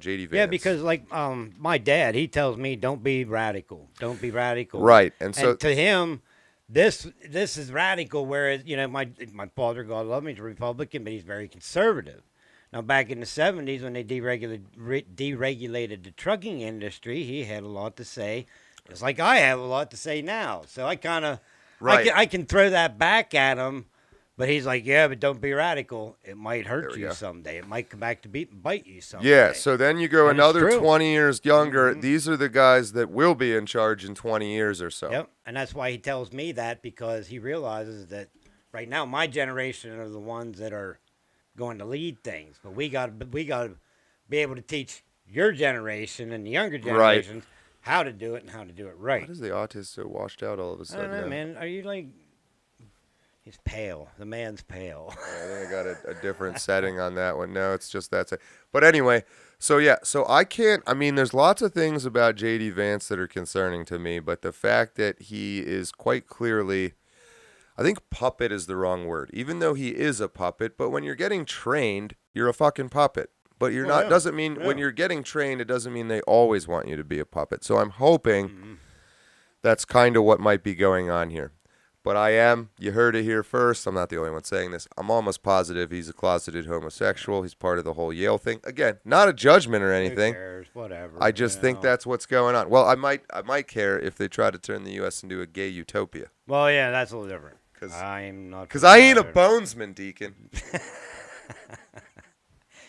J.D. Vance. Yeah, because like my dad, he tells me don't be radical. Don't be radical. Right. And so to him, this is radical. Whereas my father, God love him, he's a Republican, but he's very conservative. Now, back in the 70s, when they deregulated the trucking industry, he had a lot to say, just like I have a lot to say now. So I kind of, I can throw that back at him, but he's like, yeah, but don't be radical. It might hurt you someday. It might come back to bite you someday. yeah, so then you go And it's another true. 20 years younger. These are the guys that will be in charge in 20 years or so. Yep, and that's why he tells me that, because he realizes that right now my generation are the ones that are going to lead things, but we got to be able to teach your generation and the younger generations how to do it and how to do it right. Why is the autist so washed out all of a I sudden? don't know, now? man. Are you like? He's pale. The man's pale. I think I got a different setting on that one. No, it's just that. But anyway, so I can't. I mean, there's lots of things about J.D. Vance that are concerning to me, but the fact that he is quite clearly, I think puppet is the wrong word, even though he is a puppet. But when you're getting trained, you're a fucking puppet. But you're not. Doesn't mean when you're getting trained, it doesn't mean they always want you to be a puppet. So I'm hoping that's kind of what might be going on here. But you heard it here first. I'm not the only one saying this. I'm almost positive he's a closeted homosexual. He's part of the whole Yale thing. Again, not a judgment or anything. Who cares? Whatever. I just think that's what's going on. Well, I might care if they try to turn the U.S. into a gay utopia. Well, yeah, that's a little different. Because I'm not. I ain't a bonesman, Deacon.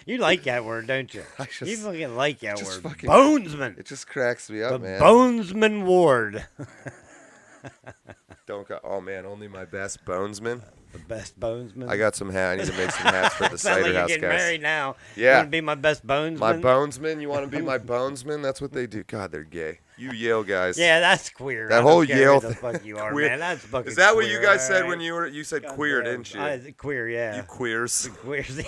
You like that word, don't you? I just- You fucking like that just word. fucking- Bonesman. It just cracks me up, The man. Bonesman Ward. Don't go. Oh man, only my best bonesman. The best bonesman. I got some hat. I need to make some hats for the Sounds cider like you're house getting guys. married now. Yeah. You want to be my best bonesman? My bonesman. You want to be my bonesman? That's what they do. God, they're gay. You Yale guys. Yeah, that's queer. That I don't whole care Yale who the thing. fuck you are, Queer. man. That's fucking Is that what you queer, guys said all when right? you said queer, Goddamn. didn't you? Queer, yeah. You queers. Queers.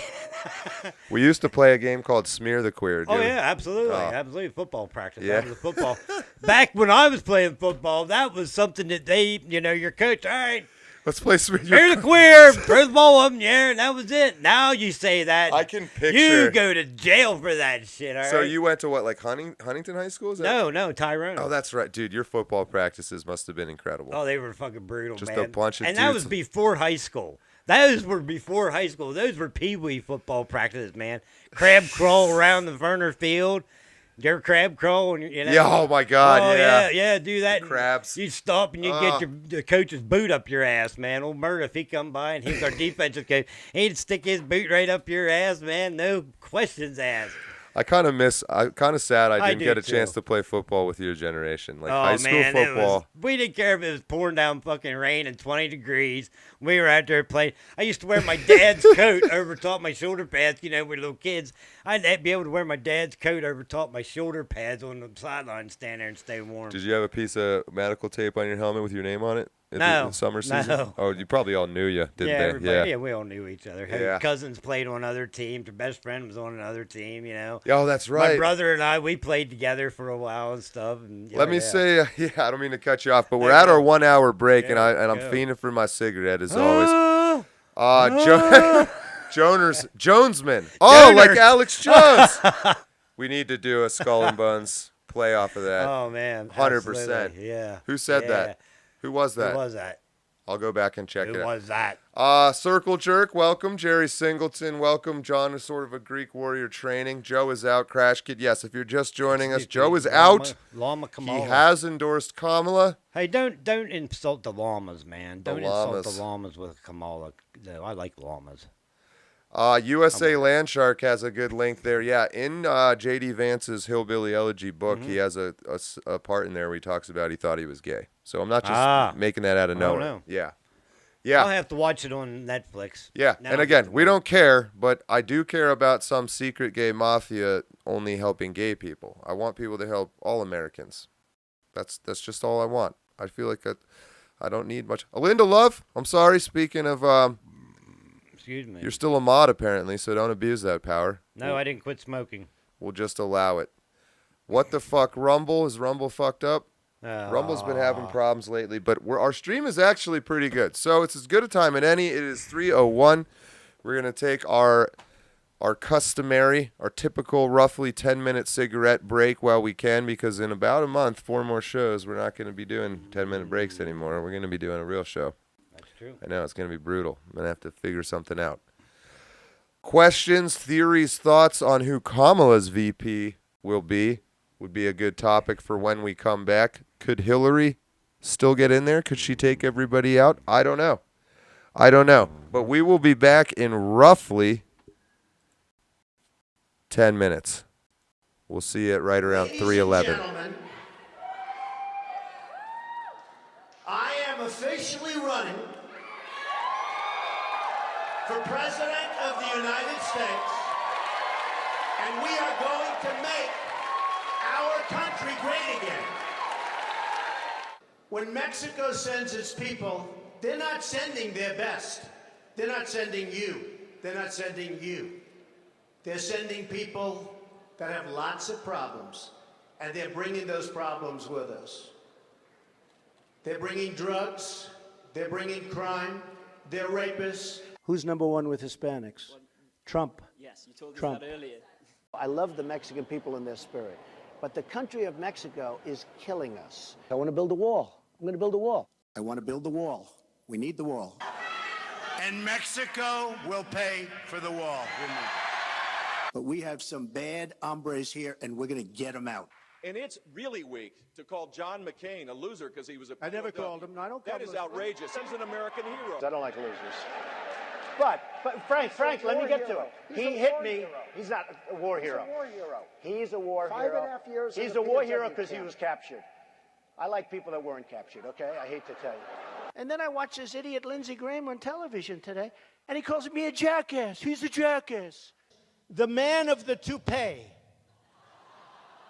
We used to play a game called Smear the Queer. Oh dude. yeah, absolutely, Oh. absolutely. Football practice. Yeah. That was football. Back when I was playing football, that was something that they, your coach. All right, Let's play Smear. here's the queer. Throw the ball up in the air, and that was it. Now you say that. I can picture. You go to jail for that shit. All right. So you went to what, like Huntington High School? Is that? No, Tyrone. Oh, that's right, dude. Your football practices must have been incredible. Oh, they were fucking brutal, Just man. a bunch of and that dudes. was before high school. Those were before high school. Those were pee-wee football practices, man. Crab crawl around the Werner Field. Your crab crawl, and Yeah. Oh my God. Oh yeah. yeah, do that. Crabs. You stop and you get the coach's boot up your ass, man. Old Murray, if he come by and he's our defensive coach, he'd stick his boot right up your ass, man. No questions asked. I kind of sad I didn't do get a too. chance to play football with your generation. Like Oh high school man, football. we didn't care if it was pouring down fucking rain and 20 degrees. We were out there playing. I used to wear my dad's coat over top my shoulder pads. We're little kids. I'd be able to wear my dad's coat over top my shoulder pads on the sideline, stand there and stay warm. Did you have a piece of medical tape on your helmet with your name on it? In No, the summer season? no. Oh, you probably all knew you, didn't Yeah, they? everybody, yeah, we all knew each other. Her Yeah. cousins played on other teams. Her best friend was on another team. Oh, that's right. My brother and I, we played together for a while and stuff. And, Let me yeah. say, I don't mean to cut you off, but we're at our 1 hour break, and Yeah, I'm go. fiending for my cigarette as always. Oh, Jonesman. Oh, like Joners. Alex Jones. We need to do a Skull and Bones play off of that. oh man, 100%. absolutely, yeah. Who said Yeah. that? Who was that? Who was that? I'll go back and check Who it out. was that? Circle Jerk, welcome. Jerry Singleton, welcome. John is sort of a Greek warrior training. Joe is out. Crash Kid, yes, if you're just joining us, Joe is out. Llama He Kamala. has endorsed Kamala. Hey, don't insult the llamas, man. The Don't insult llamas. the llamas with Kamala. No, I like llamas. USA Landshark has a good link there. Yeah, in J.D. Vance's Hillbilly Elegy book, he has a part in there where he talks about he thought he was gay. So I'm not just making that out of nowhere. no. Yeah. I'll Yeah. have to watch it on Netflix. Yeah. Now And I again, get we to don't care, but I do care about some secret gay mafia only helping gay people. I want people to help all Americans. That's just all I want. I feel like I don't need much. Linda Love, I'm sorry. Speaking of, Excuse me. you're still a mod apparently, so don't abuse that power. No, I didn't quit smoking. We'll just allow it. What the fuck, Rumble? Is Rumble fucked up? Rumble's been having problems lately, but our stream is actually pretty good. So it's as good a time as any. It is 3:01. We're going to take our customary, our typical roughly 10-minute cigarette break while we can, because in about a month, 4 more shows, we're not going to be doing 10-minute breaks anymore. We're going to be doing a real show. That's true. I know, it's going to be brutal. I'm going to have to figure something out. Questions, theories, thoughts on who Kamala's VP will be would be a good topic for when we come back. Could Hillary still get in there? Could she take everybody out? I don't know. But we will be back in roughly 10 minutes. We'll see it right around 3:11. Gentlemen, I am officially running for President of the United States, and we are going to make our country great again. When Mexico sends its people, they're not sending their best. They're not sending you. They're not sending you. They're sending people that have lots of problems, and they're bringing those problems with us. They're bringing drugs, they're bringing crime, they're rapists. Who's number one with Hispanics? Trump. Yes, you told us Trump. that earlier. I love the Mexican people and their spirit, but the country of Mexico is killing us. I want to build a wall. I'm going to build a wall. I want to build the wall. We need the wall. And Mexico will pay for the wall. But we have some bad hombres here, and we're going to get them out. And it's really weak to call John McCain a loser because he was a... I never called him. No, I don't call That him is a- outrageous. He's an American hero. I don't like losers. But Frank, let me get to it. He hit me. He's not a war hero. He's a war hero. He's a war hero. 5.5 years. He's a war hero because he was captured. I like people that weren't captured, okay? I hate to tell you. And then I watched this idiot Lindsey Graham on television today, and he calls me a jackass. He's a jackass. The man of the toupee.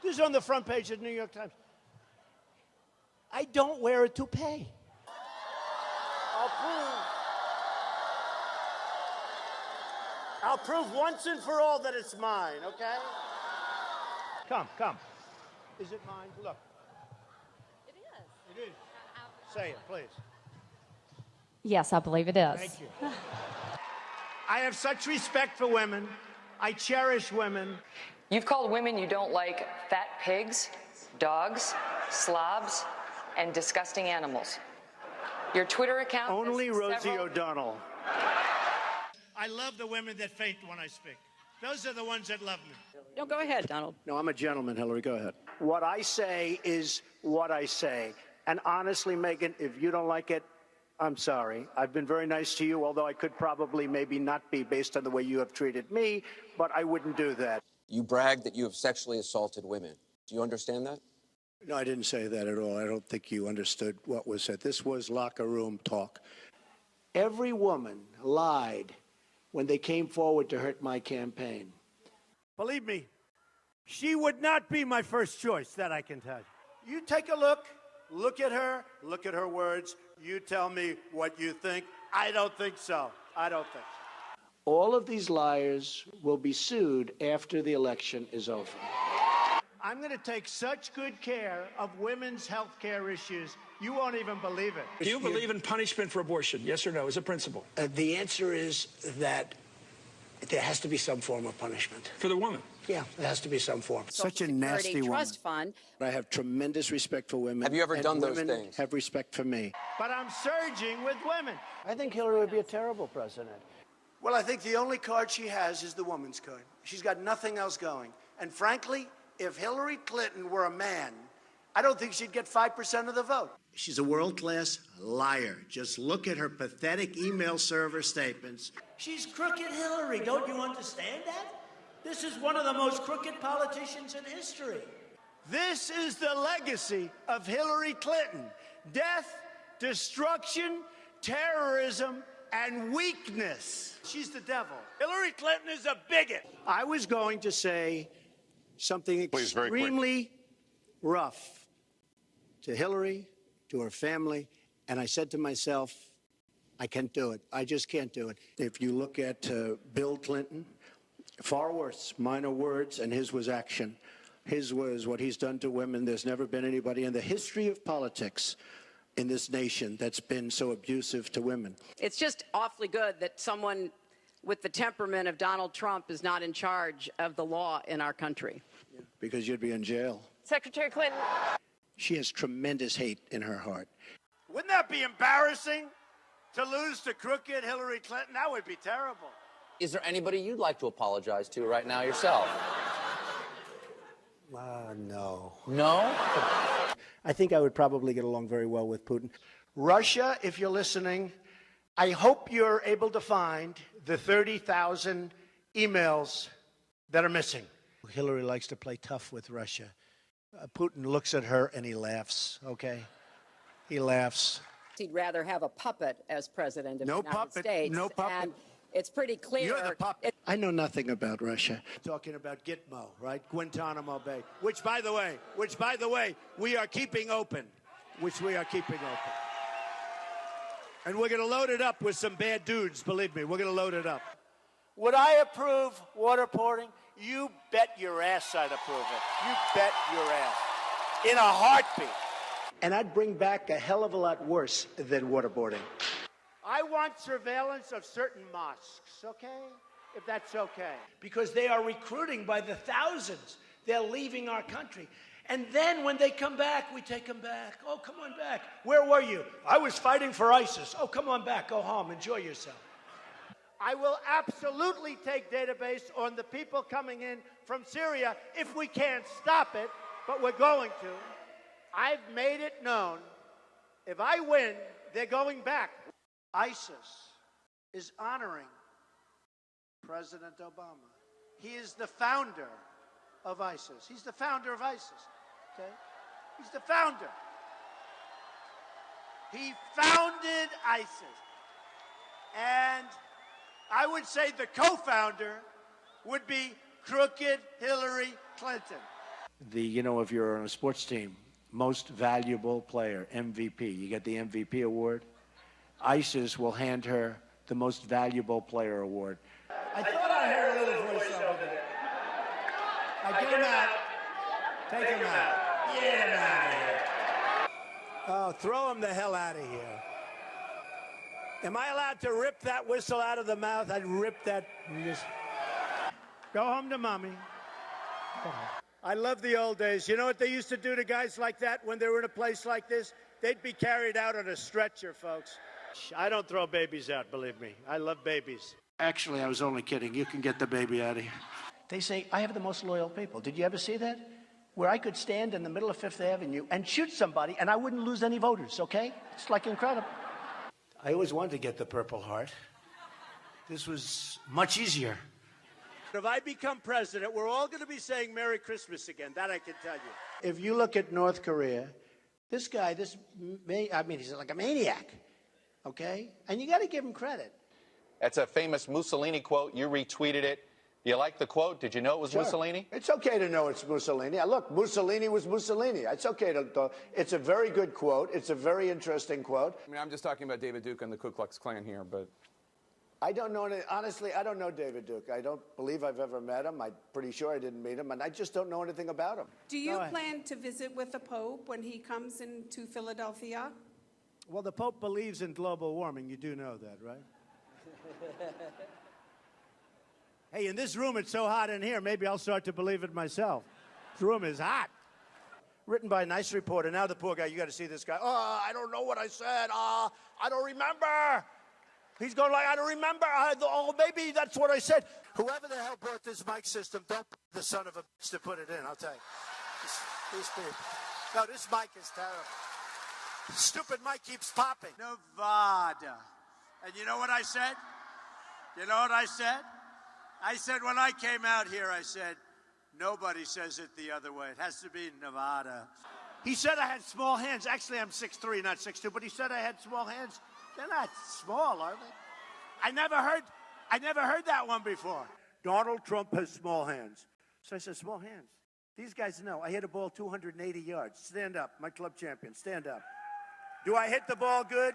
This is on the front page of the New York Times. I don't wear a toupee. I'll prove once and for all that it's mine, okay? Come. Is it mine? Look. It is. It is. Say it, please. Yes, I believe it is. Thank you. I have such respect for women. I cherish women. You've called women you don't like fat pigs, dogs, slobs, and disgusting animals. Your Twitter account... Only Rosie O'Donnell. I love the women that faint when I speak. Those are the ones that love me. No, go ahead, Donald. No, I'm a gentleman, Hillary. Go ahead. What I say is what I say. And honestly, Megan, if you don't like it, I'm sorry. I've been very nice to you, although I could probably maybe not be based on the way you have treated me, but I wouldn't do that. You brag that you have sexually assaulted women. Do you understand that? No, I didn't say that at all. I don't think you understood what was said. This was locker room talk. Every woman lied when they came forward to hurt my campaign. Believe me, she would not be my first choice, that I can tell you. You take a look at her words. You tell me what you think. I don't think so. All of these liars will be sued after the election is over. I'm going to take such good care of women's health care issues, you won't even believe it. Do you believe in punishment for abortion? Yes or no, as a principle? The answer is that there has to be some form of punishment. For the woman? Yeah, there has to be some form. Such a nasty woman. Trust fund. I have tremendous respect for women. Have you ever done those women things? Have respect for me. But I'm surging with women. I think Hillary would be a terrible president. Well, I think the only card she has is the woman's card. She's got nothing else going. And frankly, if Hillary Clinton were a man, I don't think she'd get 5% of the vote. She's a world-class liar. Just look at her pathetic email server statements. She's crooked Hillary. Don't you understand that? This is one of the most crooked politicians in history. This is the legacy of Hillary Clinton. Death, destruction, terrorism, and weakness. She's the devil. Hillary Clinton is a bigot. I was going to say something extremely rough to Hillary, to her family, and I said to myself, I can't do it. I just can't do it. If you look at Bill Clinton, far worse, minor words, and his was action. His was what he's done to women. There's never been anybody in the history of politics in this nation that's been so abusive to women. It's just awfully good that someone with the temperament of Donald Trump is not in charge of the law in our country. Because you'd be in jail. Secretary Clinton. She has tremendous hate in her heart. Wouldn't that be embarrassing to lose to crooked Hillary Clinton? That would be terrible. Is there anybody you'd like to apologize to right now yourself? No. No? I think I would probably get along very well with Putin. Russia, if you're listening, I hope you're able to find the 30,000 emails that are missing. Hillary likes to play tough with Russia. Putin looks at her and he laughs, okay? He laughs. He'd rather have a puppet as president of the United States. No puppet. And it's pretty clear. You're the puppet. I know nothing about Russia. Talking about Gitmo, right? Guantanamo Bay, which, by the way, we are keeping open. And we're going to load it up with some bad dudes, believe me. We're going to load it up. Would I approve waterboarding? You bet your ass I'd approve it. You bet your ass. In a heartbeat. And I'd bring back a hell of a lot worse than waterboarding. I want surveillance of certain mosques, okay? If that's okay. Because they are recruiting by the thousands. They're leaving our country. And then when they come back, we take them back. Oh, come on back. Where were you? I was fighting for ISIS. Oh, come on back. Go home. Enjoy yourself. I will absolutely take database on the people coming in from Syria if we can't stop it, but we're going to. I've made it known, if I win, they're going back. ISIS is honoring President Obama. He is the founder of ISIS. He's the founder of ISIS, okay? He's the founder. He founded ISIS. And I would say the co-founder would be crooked Hillary Clinton. If you're on a sports team, most valuable player, MVP. You get the MVP award. ISIS will hand her the most valuable player award. I thought I heard a little voice over there. Get him out. Take him out. Get him out of here. Oh, throw him the hell out of here. Am I allowed to rip that whistle out of the mouth? I'd rip that. Go home to mommy. I love the old days. You know what they used to do to guys like that when they were in a place like this? They'd be carried out on a stretcher, folks. I don't throw babies out, believe me. I love babies. Actually, I was only kidding. You can get the baby out of here. They say, I have the most loyal people. Did you ever see that? Where I could stand in the middle of Fifth Avenue and shoot somebody and I wouldn't lose any voters, okay? It's like incredible. I always wanted to get the Purple Heart. This was much easier. If I become president, we're all going to be saying Merry Christmas again. That I can tell you. If you look at North Korea, this guy, he's like a maniac, okay? And you got to give him credit. That's a famous Mussolini quote. You retweeted it. You like the quote? Did you know it was Mussolini? It's okay to know it's Mussolini. Look, Mussolini was Mussolini. It's okay to. It's a very good quote. It's a very interesting quote. I mean, I'm just talking about David Duke and the Ku Klux Klan here, but. I don't know. Honestly, I don't know David Duke. I don't believe I've ever met him. I'm pretty sure I didn't meet him, and I just don't know anything about him. Do you plan to visit with the Pope when he comes into Philadelphia? Well, the Pope believes in global warming. You do know that, right? Hey, in this room, it's so hot in here, maybe I'll start to believe it myself. This room is hot. Written by a nice reporter. Now the poor guy, you got to see this guy. Oh, I don't know what I said. I don't remember. He's going like, I don't remember. Maybe that's what I said. Whoever the hell brought this mic system, don't the son of a bitch to put it in, I'll tell you. These people. No, this mic is terrible. Stupid mic keeps popping. Nevada. And you know what I said? You know what I said? I said when I came out here, I said, nobody says it the other way. It has to be Nevada. He said I had small hands. Actually, I'm 6'3", not 6'2", but he said I had small hands. They're not small, are they? I never heard that one before. Donald Trump has small hands. So I said, small hands. These guys know. I hit a ball 280 yards. Stand up, my club champion. Stand up. Do I hit the ball good?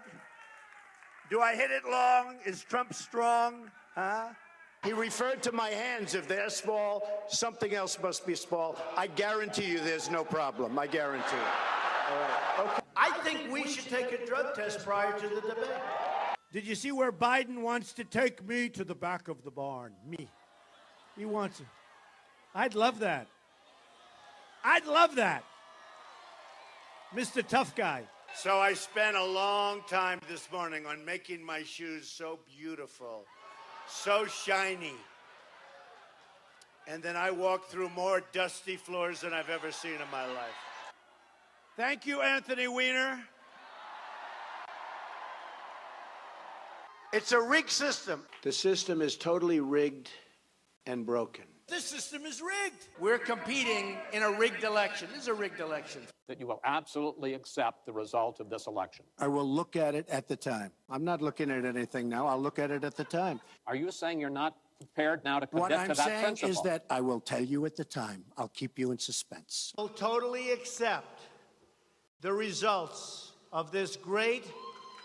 Do I hit it long? Is Trump strong? Huh? He referred to my hands. If they're small, something else must be small. I guarantee you there's no problem. I guarantee it. All right. Okay. I think we should take a drug test prior to the debate. Did you see where Biden wants to take me to the back of the barn? Me. He wants it. I'd love that. I'd love that. Mr. Tough Guy. So I spent a long time this morning on making my shoes so beautiful, so shiny. And then I walked through more dusty floors than I've ever seen in my life. Thank you, Anthony Weiner. It's a rigged system. The system is totally rigged and broken. This system is rigged. We're competing in a rigged election. This is a rigged election. That you will absolutely accept the result of this election. I will look at it at the time. I'm not looking at anything now. I'll look at it at the time. Are you saying you're not prepared now to commit What to I'm that saying principle? is that I will tell you at the time. I'll keep you in suspense. I will totally accept the results of this great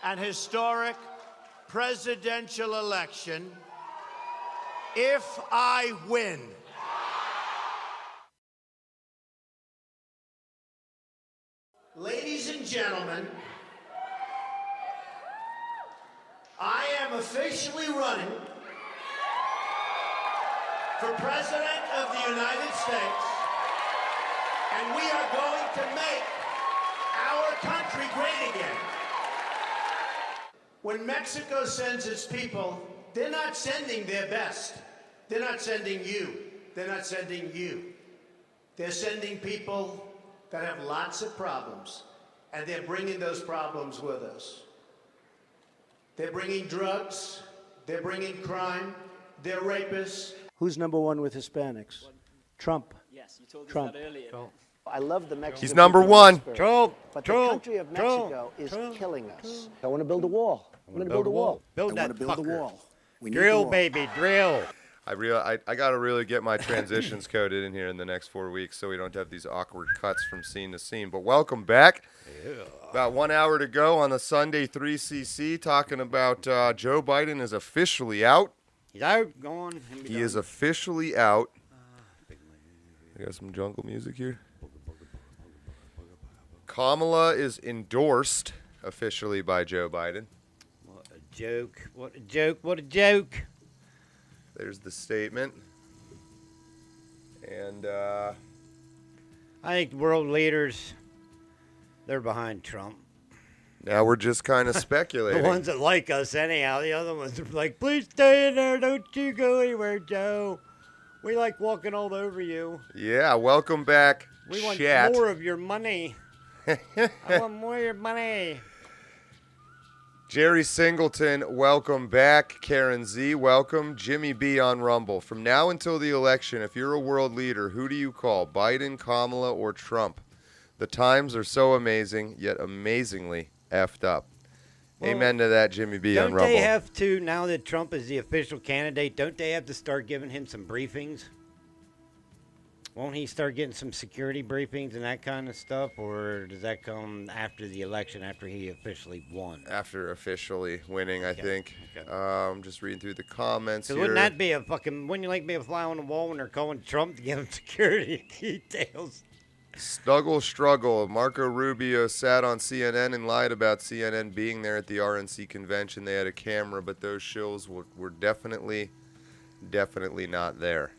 and historic presidential election if I win. Ladies and gentlemen, I am officially running for President of the United States, and we are going to make our country great again. When Mexico sends its people, they're not sending their best. They're not sending you. They're not sending you. They're sending people that have lots of problems, and they're bringing those problems with us. They're bringing drugs. They're bringing crime. They're rapists. Who's number one with Hispanics? Trump. Yes, you told us Trump. that earlier. I love the Mexican. He's number people one. spirit, Trump. But Trump. the country of Mexico is killing us. I want to build a wall. I want to build a wall. Build I that want to build a fucker. wall. We need Drill, the wall. baby, drill. I got to really get my transitions coded in here in the next 4 weeks so we don't have these awkward cuts from scene to scene. But welcome back. Yeah. About 1 hour to go on the Sunday 3CC, talking about Joe Biden is officially out. He's out, gone. He is officially out. I got some jungle music here. Kamala is endorsed officially by Joe Biden. What a joke. What a joke. What a joke. There's the statement. And I think world leaders, they're behind Trump. now we're just kind of speculating. The ones that like us anyhow. The other ones are like, please stay in there. Don't you go anywhere, Joe. We like walking all over you. Yeah, welcome back, We want chat. more of your money. I want more of your money. Jerry Singleton, welcome back. Karen Z, welcome. Jimmy B on Rumble. From now until the election, if you're a world leader, who do you call? Biden, Kamala, or Trump? The times are so amazing, yet amazingly effed up. Well, Amen to that, Jimmy B on Don't Rumble. they have to, now that Trump is the official candidate, don't they have to start giving him some briefings? Won't he start getting some security briefings and that kind of stuff? Or does that come after the election, after he officially won? After officially winning, I think. Okay. Just reading through the comments here. Because wouldn't that be a fucking, wouldn't you like be a fly on the wall when they're calling Trump to give him security details? Struggle. Marco Rubio sat on CNN and lied about CNN being there at the RNC convention. They had a camera, but those shills were definitely not there.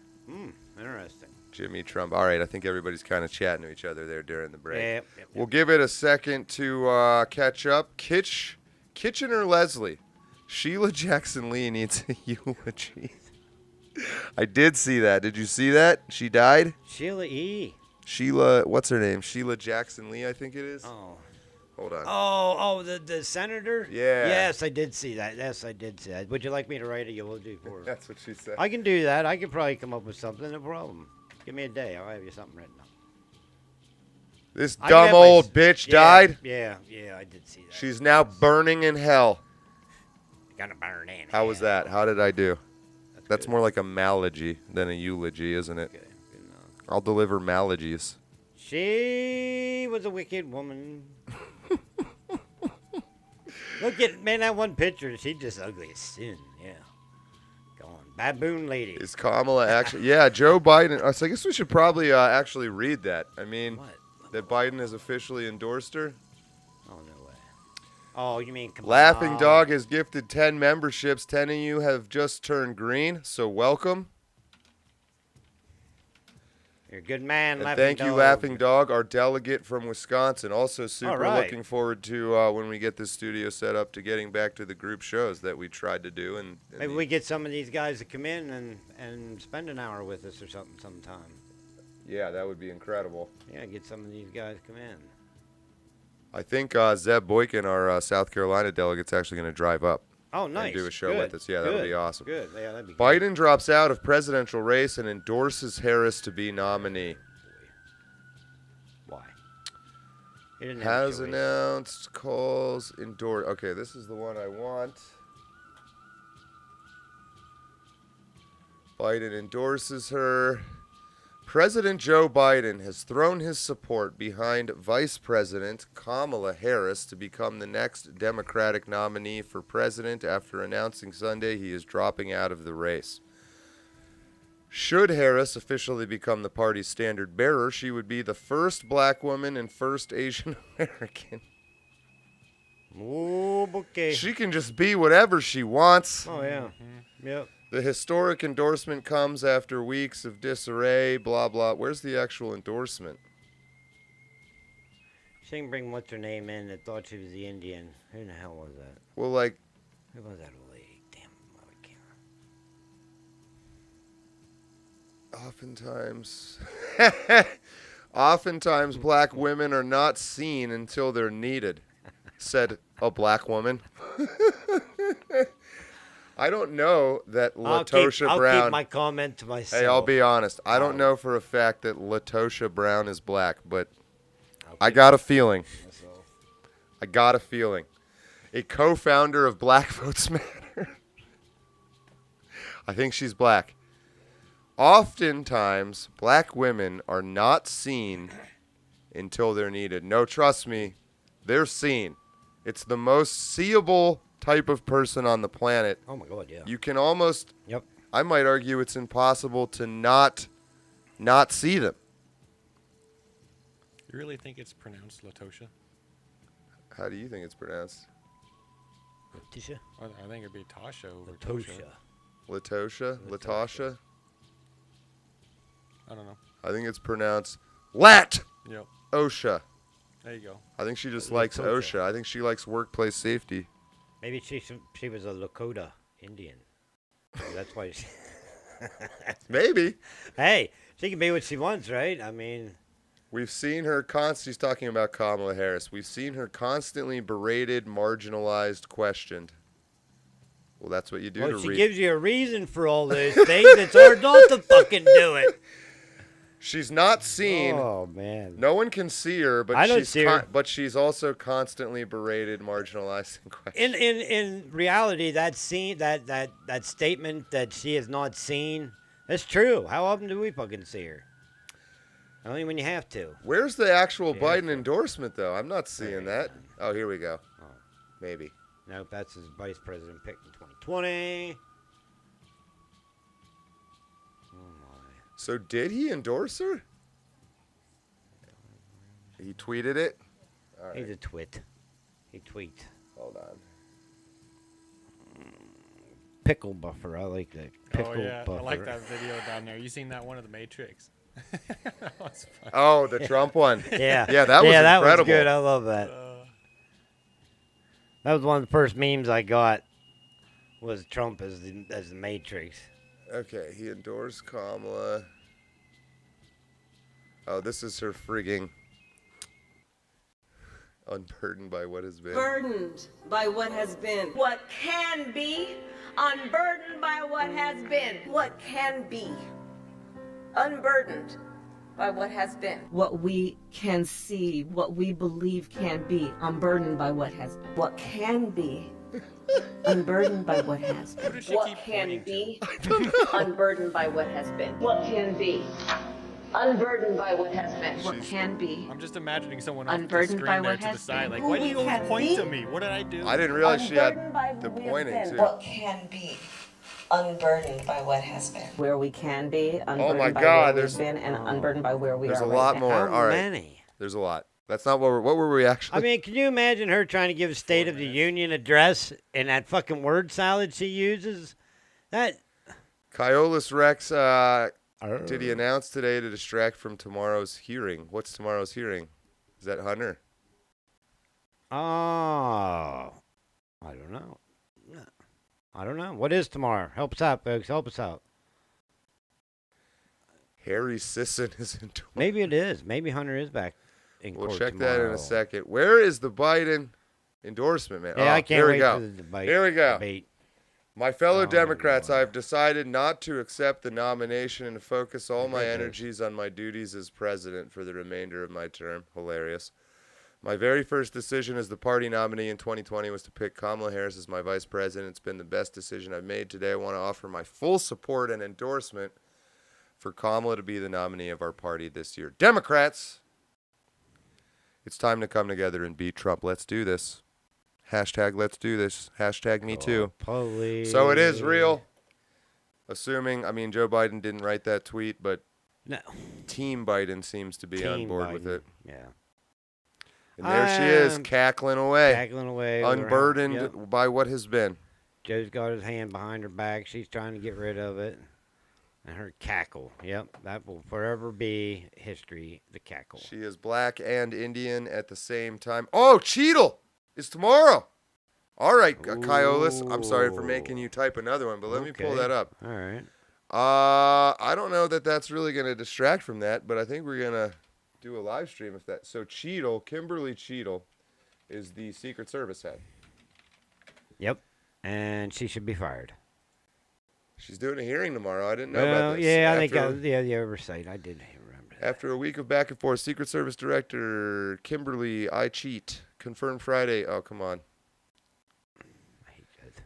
Interesting. Jimmy Trump. All right, I think everybody's kind of chatting to each other there during the break. Yep. We'll give it a second to catch up. Kitchener Leslie. Sheila Jackson Lee needs a eulogy. I did see that. Did you see that? She died? Sheila E. Sheila, what's her name? Sheila Jackson Lee, I think it is. Oh. Hold on. Oh, the senator? Yeah. Yes, I did see that. Yes, I did see that. Would you like me to write a eulogy for her? That's what she said. I can do that. I can probably come up with something. No problem. Give me a day. I'll have you something written up. This I dumb have my old bitch died? Yeah, I did see that. She's now burning in hell. Gonna burn in. How was that? How did I do? That's more like a malogy than a eulogy, isn't it? Okay. I'll deliver malogies. She was a wicked woman. Look at, man, that one picture. She's just ugly as sin. Yeah. Go on. Baboon lady. Is Kamala actually? Yeah, Joe Biden. So I guess we should probably actually read that. I mean, that Biden has officially endorsed her. Oh, no way. Oh, you mean Kamala? Laughing Dog has gifted 10 memberships. 10 of you have just turned green, so welcome. You're a good man, And Laughing thank Dog. you, Laughing Dog, our delegate from Wisconsin. Also super right. looking forward to when we get this studio set up to getting back to the group shows that we tried to do. And Maybe we get some of these guys to come in and spend an hour with us or something sometime. yeah, that would be incredible. Yeah, get some of these guys to come in. I think Zeb Boykin, our South Carolina delegate's actually going to drive up. Oh, nice. And do a show Good. with us. Yeah, that would Good. be awesome. Good. Yeah, that'd be good. Biden drops out of presidential race and endorses Harris to be nominee. Why? He didn't have a Has choice. announced, calls, endorse. Okay, this is the one I want. Biden endorses her. President Joe Biden has thrown his support behind Vice President Kamala Harris to become the next Democratic nominee for president after announcing Sunday he is dropping out of the race. Should Harris officially become the party's standard bearer, she would be the first black woman and first Asian American. Oh, okay. She can just be whatever she wants. Oh, yeah. Yep. The historic endorsement comes after weeks of disarray, blah, blah. Where's the actual endorsement? She didn't bring what's her name in that thought she was the Indian. Who the hell was that? Well, like, Who was that old lady? Damn, oftentimes black women are not seen until they're needed, said a black woman. I don't know that I'll Latosha Brown. keep my comment to myself. Hey, I'll be honest. I don't know for a fact that Latosha Brown is black, but I got a feeling. I got a feeling. A co-founder of Black Votes Matter. I think she's black. Oftentimes, black women are not seen until they're needed. No, trust me, they're seen. It's the most seeable type of person on the planet. Oh my God, yeah. You can almost, Yep. I might argue it's impossible to not see them. You really think it's pronounced Latosha? How do you think it's pronounced? Tisha? I think it'd be Tasha over Latosha. Latosha? Latasha? I don't know. I think it's pronounced Lat. Yep. OSHA. There you go. I think she just likes OSHA. I think she likes workplace safety. Maybe she was a Lakota Indian. That's why. Maybe. Hey, she can be what she wants, right? I mean, we've seen her she's talking about Kamala Harris. We've seen her constantly berated, marginalized, questioned. Well, that's what you do. well, she gives you a reason for all those things. It's hard not to fucking do it. She's not seen. Oh man. No one can see her, but I don't see her. But she's also constantly berated, marginalized, and questioned. In reality, that statement that she is not seen, that's true. How often do we fucking see her? Only when you have to. Where's the actual Biden endorsement, though? I'm not seeing that. Oh, here we go. Maybe. Nope, that's his vice president pick in 2020. So did he endorse her? He tweeted it? All right. He's a twit. He tweet. Hold on. Pickle buffer. I like that. Pickle buffer. I like that video down there. You seen that one of the Matrix? That was funny. Oh, the Trump one. Yeah. Yeah, that was that incredible. was good. I love that. That was one of the first memes I got. Was Trump as the Matrix? Okay, he endorsed Kamala. Oh, this is her frigging unburdened by what has been. Burdened by what has been. What can be, unburdened by what has been. What can be, unburdened by what has been. What we can see, what we believe can be, unburdened by what has been. What can be, unburdened by what has been. What can be, unburdened by what has been. What can be, unburdened by what has been. What can be. I'm just imagining someone off the Unburdened screen by there what to the has side. been. Like, why do Who you we always can point be. to me? What did I do? I didn't realize she had Unburdened by the what we have pointing been. too. What can be, unburdened by what has been. Where we can be, unburdened my by God, where there's- we've been, and unburdened by where we There's are a right lot now. more. How All right. many? There's a lot. That's not what were we actually? I mean, can you imagine her trying to give a State of the Union address and that fucking word salad she uses? That. Kaiolus Rex, did he announce today to distract from tomorrow's hearing? What's tomorrow's hearing? Is that Hunter? Oh, I don't know. I don't know. What is tomorrow? Help us out, folks. Help us out. Harry Sisson is in. Maybe it is. Maybe Hunter is back in We'll court check tomorrow. that in a second. Where is the Biden endorsement, man? Yeah, Oh, I can't here wait we go. for the debate. Here we go. Debate. My fellow Democrats, I have decided not to accept the nomination and to focus all my energies on my duties as president for the remainder of my term. Hilarious. My very first decision as the party nominee in 2020 was to pick Kamala Harris as my vice president. It's been the best decision I've made. Today, I want to offer my full support and endorsement for Kamala to be the nominee of our party this year. Democrats, it's time to come together and beat Trump. Let's do this. Hashtag let's do this. Hashtag me too. Police. So it is real. Assuming, I mean, Joe Biden didn't write that tweet, but no. Team Biden seems to be on Team board with Biden. it. Yeah. And there she is, cackling away. Cackling away. with her Unburdened hand. Yep. by what has been. Joe's got his hand behind her back. She's trying to get rid of it. And her cackle. Yep. That will forever be history, the cackle. She is black and Indian at the same time. Oh, Cheadle is tomorrow. All right, Kaiolus. I'm sorry for making you type another one, but let me pull Okay. that up. All right. I don't know that that's really going to distract from that, but I think we're going to do a live stream if that. So Cheadle, Kimberly Cheadle, is the Secret Service head. Yep. And she should be fired. She's doing a hearing tomorrow. I didn't know Well, about this. yeah, I think the oversight. I did remember that. After a week of back and forth, Secret Service Director Kimberly I cheat confirmed Friday. Oh, come on.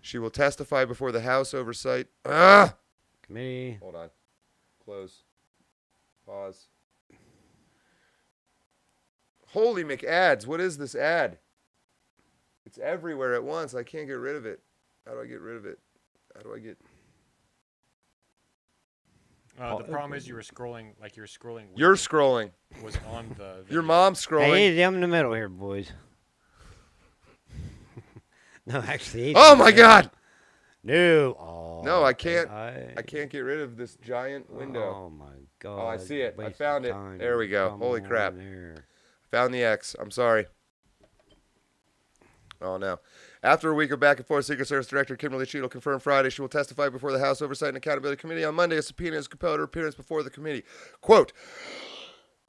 She will testify before the House Oversight Committee. Hold on. Close. Pause. Holy McAds, what is this ad? It's everywhere at once. I can't get rid of it. How do I get rid of it? How do I get... The problem is you were scrolling, like you were scrolling. You're scrolling. Was on the video. Your mom's scrolling. Hey, I'm in the middle here, boys. No, actually. Oh my God! No. Oh, no, I can't. I can't get rid of this giant window. Oh my God. Oh, I see it. I Waste found of it. time. There we go. Come Holy crap. on there. Found the X. I'm sorry. Oh no. After a week of back and forth, Secret Service Director Kimberly Cheadle confirmed Friday she will testify before the House Oversight and Accountability Committee on Monday. A subpoena is compelled her appearance before the committee. Quote,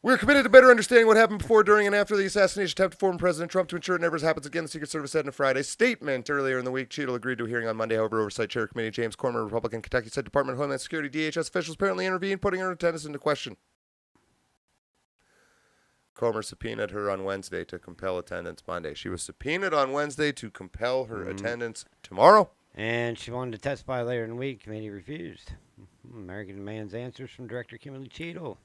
"We're committed to better understanding what happened before, during, and after the assassination attempt of former President Trump to ensure it never happens again," the Secret Service said in a Friday statement. Earlier in the week, Cheadle agreed to a hearing on Monday. However, Oversight Chair Committee James Cormer, Republican, Kentucky, said Department of Homeland Security DHS officials apparently intervened, putting her attendance into question. Comer subpoenaed her on Wednesday to compel attendance Monday. She was subpoenaed on Wednesday to compel her attendance tomorrow. And she wanted to testify later in the week. Committee refused. American demands answers from Director Kimberly Cheadle.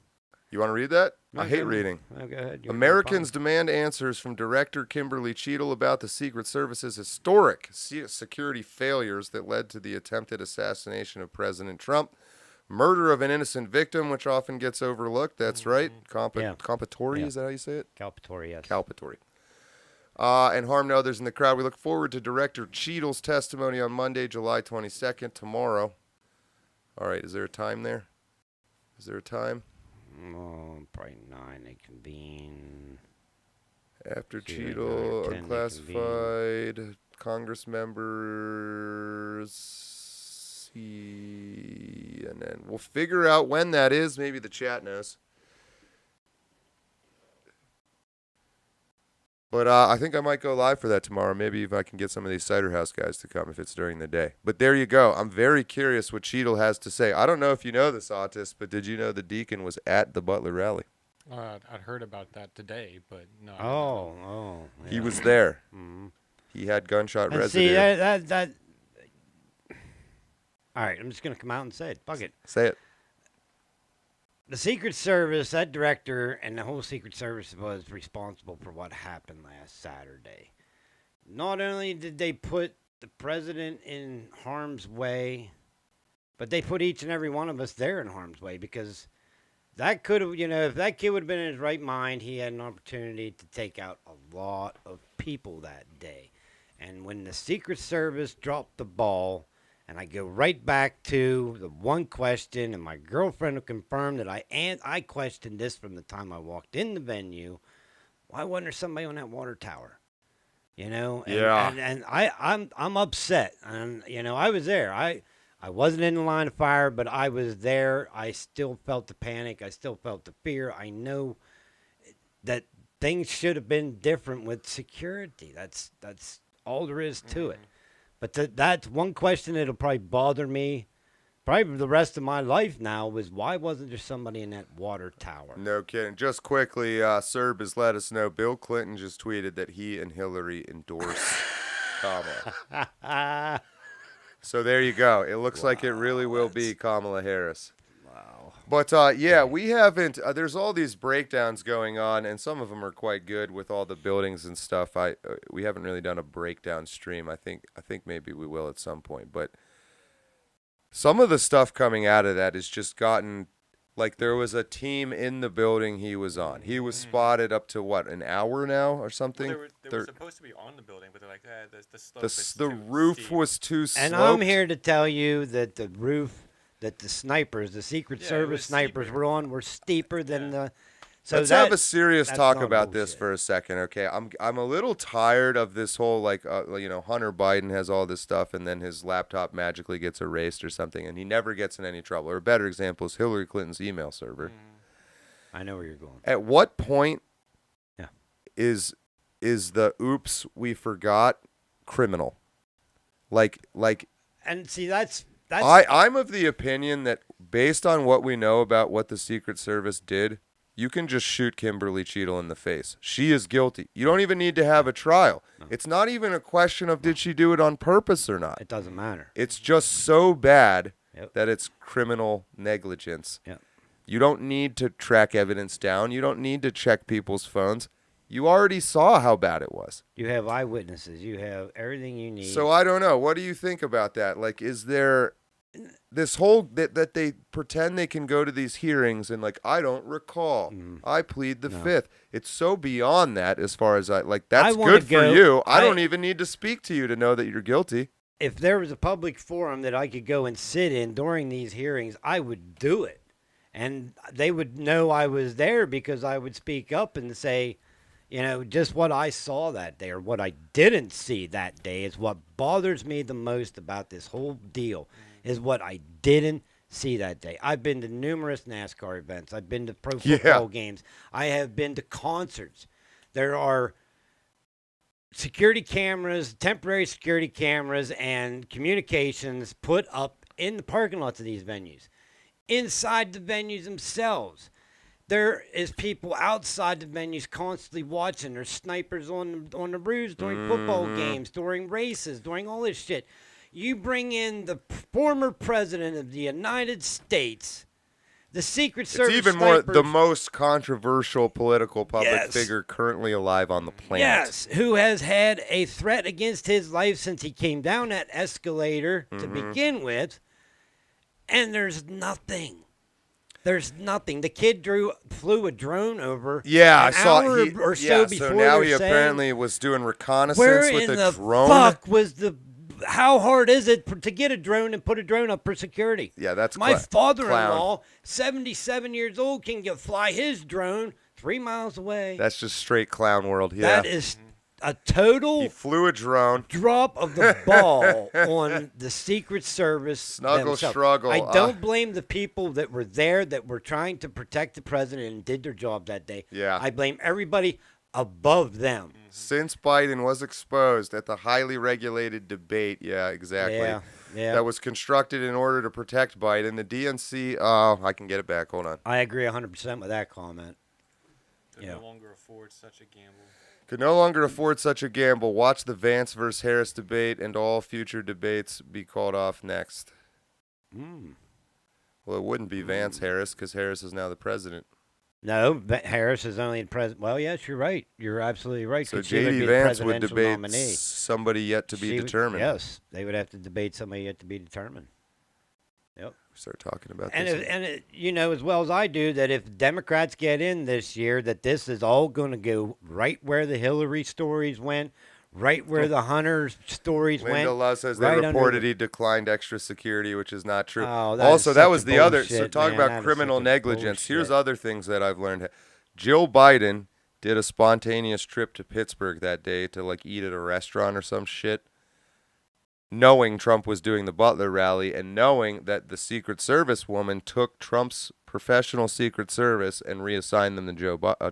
You want to read that? No, I hate go reading. No, go ahead. Americans demand answers from Director Kimberly Cheadle about the Secret Service's historic security failures that led to the attempted assassination of President Trump. Murder of an innocent victim, which often gets overlooked. That's right. Compatory, is that how you say it? Calpatory, yes. Calpatory. And harm to others in the crowd. We look forward to Director Cheadle's testimony on Monday, July 22nd, tomorrow. All right, is there a time there? Is there a time? Oh, probably 9 they convene. After See, Cheadle, 9 or 10 they unclassified, Congress members... And then we'll figure out when that is. Maybe the chat knows. But I think I might go live for that tomorrow. Maybe if I can get some of these Cider House guys to come if it's during the day. But there you go. I'm very curious what Cheadle has to say. I don't know if you know this, Autist, but did you know the Deacon was at the Butler rally? I'd heard about that today, but no. Yeah. He was there. Mm-hmm. He had gunshot and residue. See, that all right, I'm just going to come out and say it. Fuck it. Say it. The Secret Service, that director, and the whole Secret Service was responsible for what happened last Saturday. Not only did they put the president in harm's way, but they put each and every one of us there in harm's way, because that could have, if that kid would have been in his right mind, he had an opportunity to take out a lot of people that day. And when the Secret Service dropped the ball, and I go right back to the one question, and my girlfriend will confirm that I questioned this from the time I walked in the venue. Why wasn't there somebody on that water tower? And, yeah. And I'm upset. And I was there. I wasn't in the line of fire, but I was there. I still felt the panic. I still felt the fear. I know that things should have been different with security. That's all there is to it. But that's one question that'll probably bother me probably the rest of my life now, was why wasn't there somebody in that water tower? No kidding. Just quickly, Serb has let us know Bill Clinton just tweeted that he and Hillary endorse Kamala. So there you go. It looks like it really will be Kamala Harris. Wow. But, we haven't there's all these breakdowns going on, and some of them are quite good with all the buildings and stuff. We haven't really done a breakdown stream. I think maybe we will at some point. But some of the stuff coming out of that has just gotten, like, there was a team in the building he was on. He was spotted up to, an hour now or something? Well, they were supposed to be on the building, but they're like, the slope is the too roof steep. was too sloped. And I'm here to tell you that the roof that the snipers, the Secret Service snipers were on, were steeper than the... So let's have a serious talk about this for a second, okay? I'm a little tired of this whole, Hunter Biden has all this stuff, and then his laptop magically gets erased or something, and he never gets in any trouble. Or a better example is Hillary Clinton's email server. I know where you're going. At what point is the oops, we forgot criminal? Like And see, that's I'm of the opinion that based on what we know about what the Secret Service did, you can just shoot Kimberly Cheadle in the face. She is guilty. You don't even need to have a trial. No. It's not even a question of did she do it on purpose or not. It doesn't matter. It's just so bad that it's criminal negligence. Yep. You don't need to track evidence down. You don't need to check people's phones. You already saw how bad it was. You have eyewitnesses. You have everything you need. So I don't know. What do you think about that? Like, is there this whole that they pretend they can go to these hearings and like, I don't recall. I plead the fifth. It's so beyond that as far as that's good for you. I don't even need to speak to you to know that you're guilty. If there was a public forum that I could go and sit in during these hearings, I would do it. And they would know I was there because I would speak up and say, just what I saw that day or what I didn't see that day is what bothers me the most about this whole deal is what I didn't see that day. I've been to numerous NASCAR events. I've been to pro football games. I have been to concerts. There are security cameras, temporary security cameras, and communications put up in the parking lots of these venues. Inside the venues themselves, there is people outside the venues constantly watching. There's snipers on the roofs during football games, during races, during all this shit. You bring in the former president of the United States, the Secret Service. It's even more the most controversial political public figure currently alive on the planet. Yes, who has had a threat against his life since he came down that escalator to begin with, and there's nothing. There's nothing. The kid flew a drone over. Yeah, I saw it. Or so before. So now he apparently was doing reconnaissance with a drone. Where in the fuck was the? How hard is it to get a drone and put a drone up for security? Yeah, that's my father-in-law, 77 years old, can fly his drone 3 miles away. That's just straight clown world. Yeah, that is a total. He flew a drone. Drop of the ball on the Secret Service. Struggle. I don't blame the people that were there that were trying to protect the president and did their job that day. Yeah. I blame everybody above them. Since Biden was exposed at the highly regulated debate, yeah, exactly. Yeah. That was constructed in order to protect Biden. The DNC, I can get it back. Hold on. I agree 100% with that comment. Could no longer afford such a gamble. Could no longer afford such a gamble. Watch the Vance versus Harris debate and all future debates be called off next. Well, it wouldn't be Vance Harris because Harris is now the president. No, Harris is only the president. Well, yes, you're right. You're absolutely right. So J.D. Vance would debate somebody yet to be determined. Yes, they would have to debate somebody yet to be determined. Yep. Start talking about this. And as well as I do, that if Democrats get in this year, that this is all going to go right where the Hillary stories went, right where the Hunter stories went. Linda Love says they reported he declined extra security, which is not true. Oh, also, that was the other. So talk about criminal negligence. Here's other things that I've learned. Jill Biden did a spontaneous trip to Pittsburgh that day to eat at a restaurant or some shit, knowing Trump was doing the Butler rally and knowing that the Secret Service woman took Trump's professional Secret Service and reassigned them to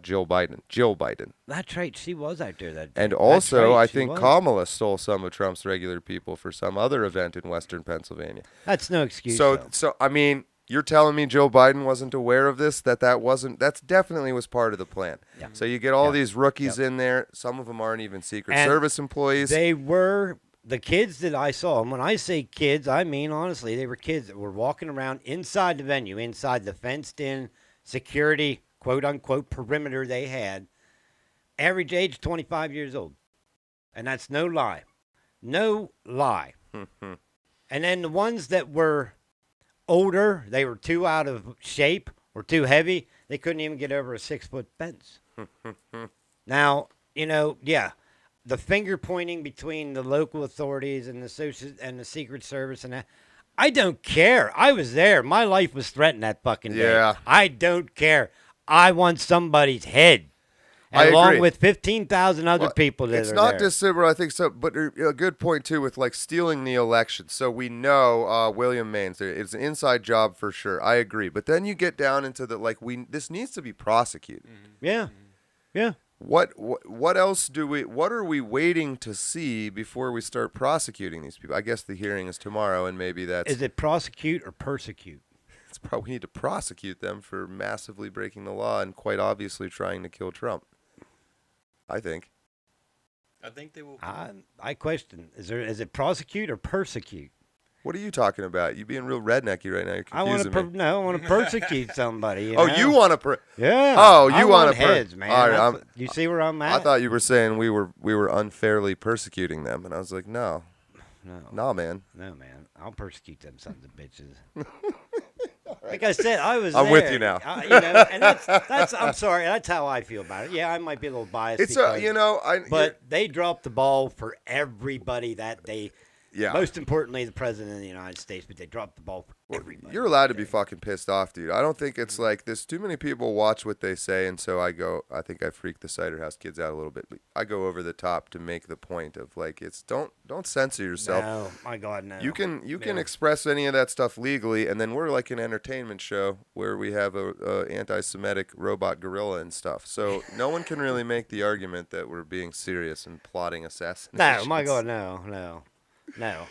Jill Biden. That's right. She was out there that day. And also, I think Kamala stole some of Trump's regular people for some other event in Western Pennsylvania. That's no excuse. So I mean, you're telling me Joe Biden wasn't aware of this? That's definitely was part of the plan. Yeah. So you get all these rookies in there. Some of them aren't even Secret Service employees. They were. The kids that I saw, and when I say kids, I mean, honestly, they were kids that were walking around inside the venue, inside the fenced-in security, quote-unquote, perimeter they had. Average age, 25 years old. And that's no lie. No lie. And then the ones that were older, they were too out of shape or too heavy, they couldn't even get over a 6-foot fence. Now, the finger pointing between the local authorities and the Secret Service and that, I don't care. I was there. My life was threatened that fucking day. Yeah. I don't care. I want somebody's head. Along with 15,000 other people that are there. It's not dissimilar, I think so, but a good point, too, with stealing the election. So we know William Maines, it's an inside job for sure. I agree. But then you get down into this needs to be prosecuted. Yeah. Yeah. What else what are we waiting to see before we start prosecuting these people? I guess the hearing is tomorrow, and maybe that's... Is it prosecute or persecute? It's probably we need to prosecute them for massively breaking the law and quite obviously trying to kill Trump. I think. I think they will. I question. Is it prosecute or persecute? What are you talking about? You being real rednecky right now. You're confusing me. I want to persecute somebody. You know? You want to? Yeah. Oh, you want to heads, man. All right, you see where I'm at? I thought you were saying we were unfairly persecuting them, and I was like, no, man. No, man. I'll persecute them sons of bitches. Like I said, I was. I'm there. with you now. And that's. I'm sorry. That's how I feel about it. Yeah, I might be a little biased. It's but they dropped the ball for everybody that day. Yeah. Most importantly, the president of the United States, but they dropped the ball for everybody. You're allowed to be fucking pissed off, dude. I don't think it's like this. Too many people watch what they say, and so I think I freak the Cider House kids out a little bit. I go over the top to make the point of like it's don't censor yourself. No, my God, no. You can express any of that stuff legally, and then we're like an entertainment show where we have a anti-Semitic robot gorilla and stuff. So no one can really make the argument that we're being serious and plotting assassinations. No, my God, no. No.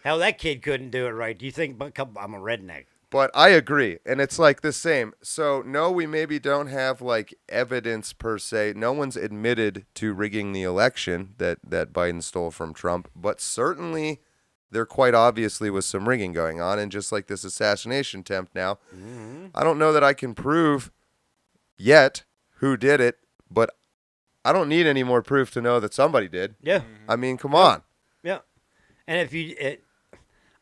Hell, that kid couldn't do it right. Do you think I'm a redneck? But I agree. And it's like the same. So, no, we maybe don't have like evidence per se. No one's admitted to rigging the election that Biden stole from Trump. But certainly there quite obviously was some rigging going on. And just like this assassination attempt now, I don't know that I can prove yet who did it. But I don't need any more proof to know that somebody did. Yeah. I mean, come on. Yeah. And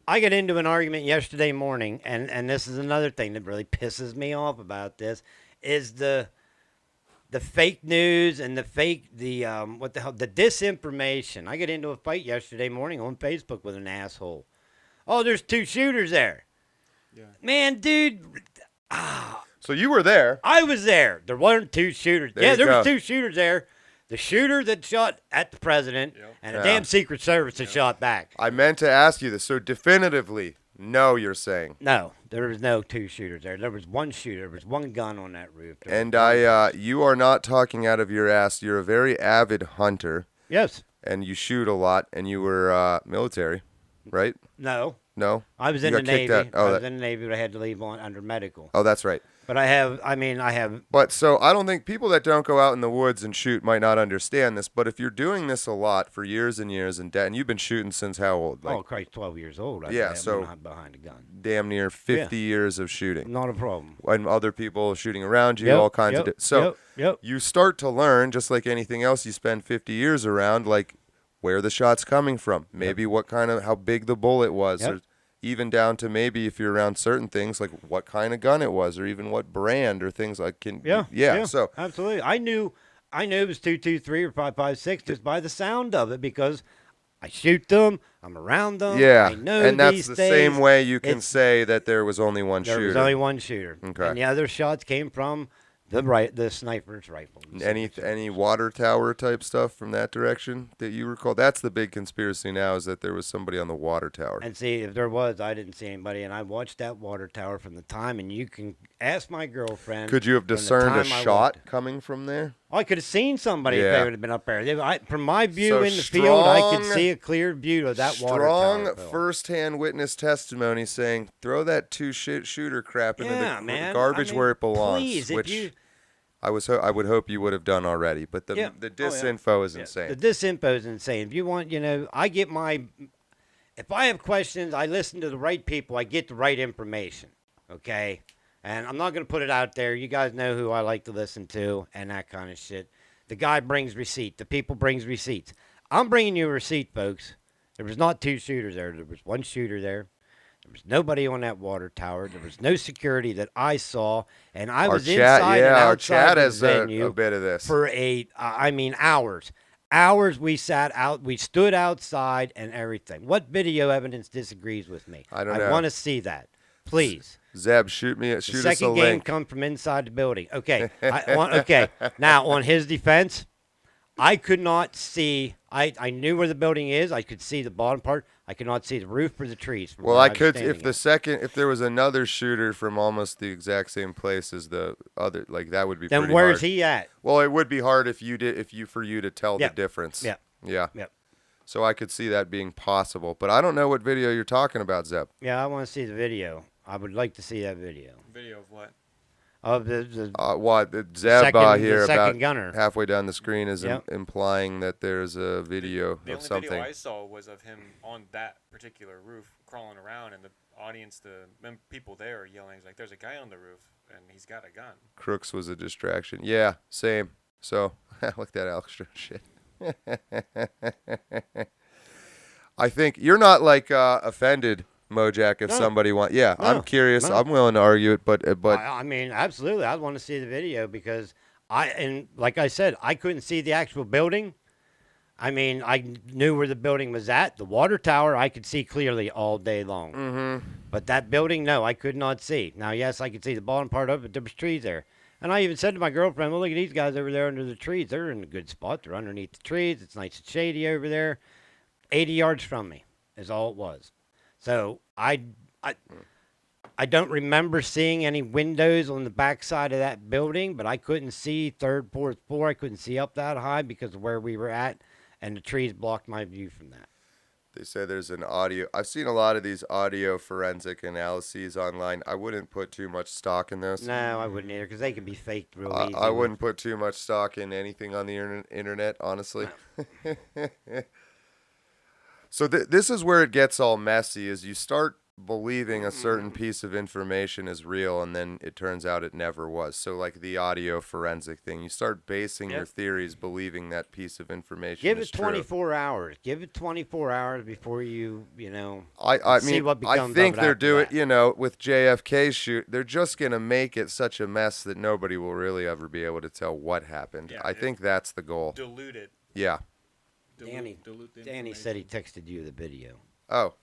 I got into an argument yesterday morning, and this is another thing that really pisses me off about this, is the fake news and the disinformation. I got into a fight yesterday morning on Facebook with an asshole. Oh, there's 2 shooters there. Yeah. Man, dude. So you were there. I was there. There weren't 2 shooters. There was 2 shooters there. The shooter that shot at the president and a damn Secret Service that shot back. I meant to ask you this. So definitively, no, you're saying. No, there was no 2 shooters there. There was 1 shooter. There was 1 gun on that roof. And you are not talking out of your ass. You're a very avid hunter. Yes. And you shoot a lot, and you were military, right? No. No? I was in the Navy. I was in the Navy, but I had to leave under medical. Oh, that's right. But I have. But so I don't think people that don't go out in the woods and shoot might not understand this. But if you're doing this a lot for years and years, and you've been shooting since how old? Like, Christ, 12 years old. So behind a gun. Damn near 50 years of shooting. Not a problem. And other people shooting around you, all kinds of. So you start to learn, just like anything else you spend 50 years around, like where the shot's coming from, maybe how big the bullet was. Or, even down to maybe if you're around certain things, like what kind of gun it was, or even what brand, or things like. So absolutely, I knew it was 223 or 556 just by the sound of it because I shoot them, I'm around them. Yeah, I know and that's these the days, same way you can say that there was only one shooter. There was only 1 shooter. Okay, and the other shots came from the sniper's rifle. Any water tower type stuff from that direction that you recall? That's the big conspiracy now, is that there was somebody on the water tower. And see, if there was, I didn't see anybody, and I watched that water tower from the time, and you can ask my girlfriend. Could you have discerned a shot coming from there? I could have seen somebody if they would have been up there. From my view in the field, I could see a clear view of that water tower. Strong first-hand witness testimony saying, throw that 2-shooter crap into the garbage where it belongs. Please, which I would hope you would have done already, but the disinfo is insane. The disinfo is insane. If you want, if I have questions, I listen to the right people. I get the right information, okay? And I'm not going to put it out there. You guys know who I like to listen to and that kind of shit. The guy brings receipt. The people brings receipts. I'm bringing you a receipt, folks. There was not 2 shooters there. There was 1 shooter there. There was nobody on that water tower. There was no security that I saw, and I was inside and outside the venue a bit of this for hours. Hours we sat out, we stood outside and everything. What video evidence disagrees with me? I don't know. I want to see that, please. Zeb, shoot us a link. The second game come from inside the building. Okay, okay. Now on his defense, I could not see. I knew where the building is. I could see the bottom part. I could not see the roof or the trees. From Well, where I was could standing at. if there was another shooter from almost the exact same place as the other, like that would be. Then pretty where's hard. he at? Well, it would be hard for you to tell Yep. the difference. Yep. Yeah. Yep. So I could see that being possible, but I don't know what video you're talking about, Zep. Yeah, I want to see the video. I would like to see that video. Video of what? Of the What Zeb second, here the second about gunner. halfway down the screen is Yep. implying that there's a video The of only something. video I saw was of him on that particular roof crawling around, and the audience, people there are yelling, like, "There's a guy on the roof, and he's got a gun." Crooks was a distraction. Yeah, same. So look at that extra shit. I think you're not like offended, Mojack, if No. somebody wants. Yeah, No. I'm curious. No. I'm willing to argue it, but I mean, absolutely, I'd want to see the video because and like I said, I couldn't see the actual building. I mean, I knew where the building was at. The water tower, I could see clearly all day long. Mm-hmm. But that building, no, I could not see. Now, yes, I could see the bottom part of it, but there was trees there. And I even said to my girlfriend, well, look at these guys over there under the trees. They're in a good spot. They're underneath the trees. It's nice and shady over there. 80 yards from me is all it was. So I don't remember seeing any windows on the backside of that building, but I couldn't see third, fourth floor. I couldn't see up that high because of where we were at, and the trees blocked my view from that. they say there's an audio. I've seen a lot of these audio forensic analyses online. I wouldn't put too much stock in this. No, I wouldn't either because they could be faked real easy. I wouldn't put too much stock in anything on the internet, honestly. So this is where it gets all messy, is you start believing a certain piece of information is real, and then it turns out it never was. So like the audio forensic thing, you start basing your theories believing that piece of information Give is it 24 hours. Give it 24 hours before you know, I see mean, what becomes I think of it they're after doing, that. with JFK's shoot, they're just going to make it such a mess that nobody will really ever be able to tell what happened. Yeah, I think that's the goal. Dilute it. Yeah. Dilute the Danny said he texted you the video. Oh,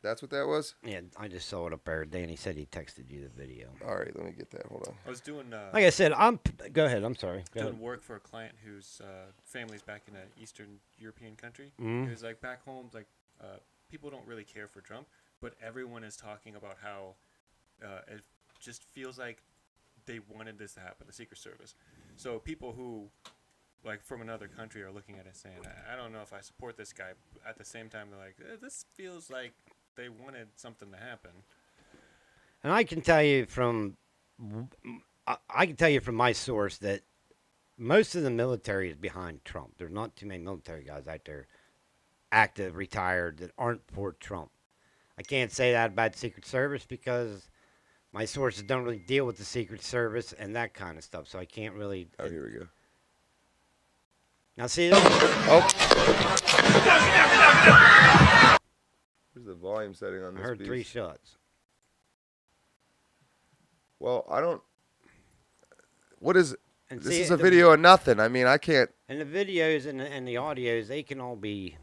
that's what that was? Yeah, I just saw it up there. Danny said he texted you the video. All right, let me get that. Hold on. I was doing. Like I said, go ahead. I'm sorry. Go Doing ahead. work for a client whose family's back in an Eastern European country. Mhm. It was like back home, like people don't really care for Trump, but everyone is talking about how it just feels like they wanted this to happen, the Secret Service. So people who, like, from another country are looking at it saying, I don't know if I support this guy. But at the same time, they're like, this feels like they wanted something to happen. And I can tell you from my source that most of the military is behind Trump. There's not too many military guys out there, active, retired, that aren't for Trump. I can't say that about Secret Service because my sources don't really deal with the Secret Service and that kind of stuff, so I can't really. Oh, here we go. Now see. Where's the volume setting on I this heard piece? 3 shots. Well, I don't. What is? And This see, is a the- video of nothing. I mean, I can't. And the videos and the audios, they can all be,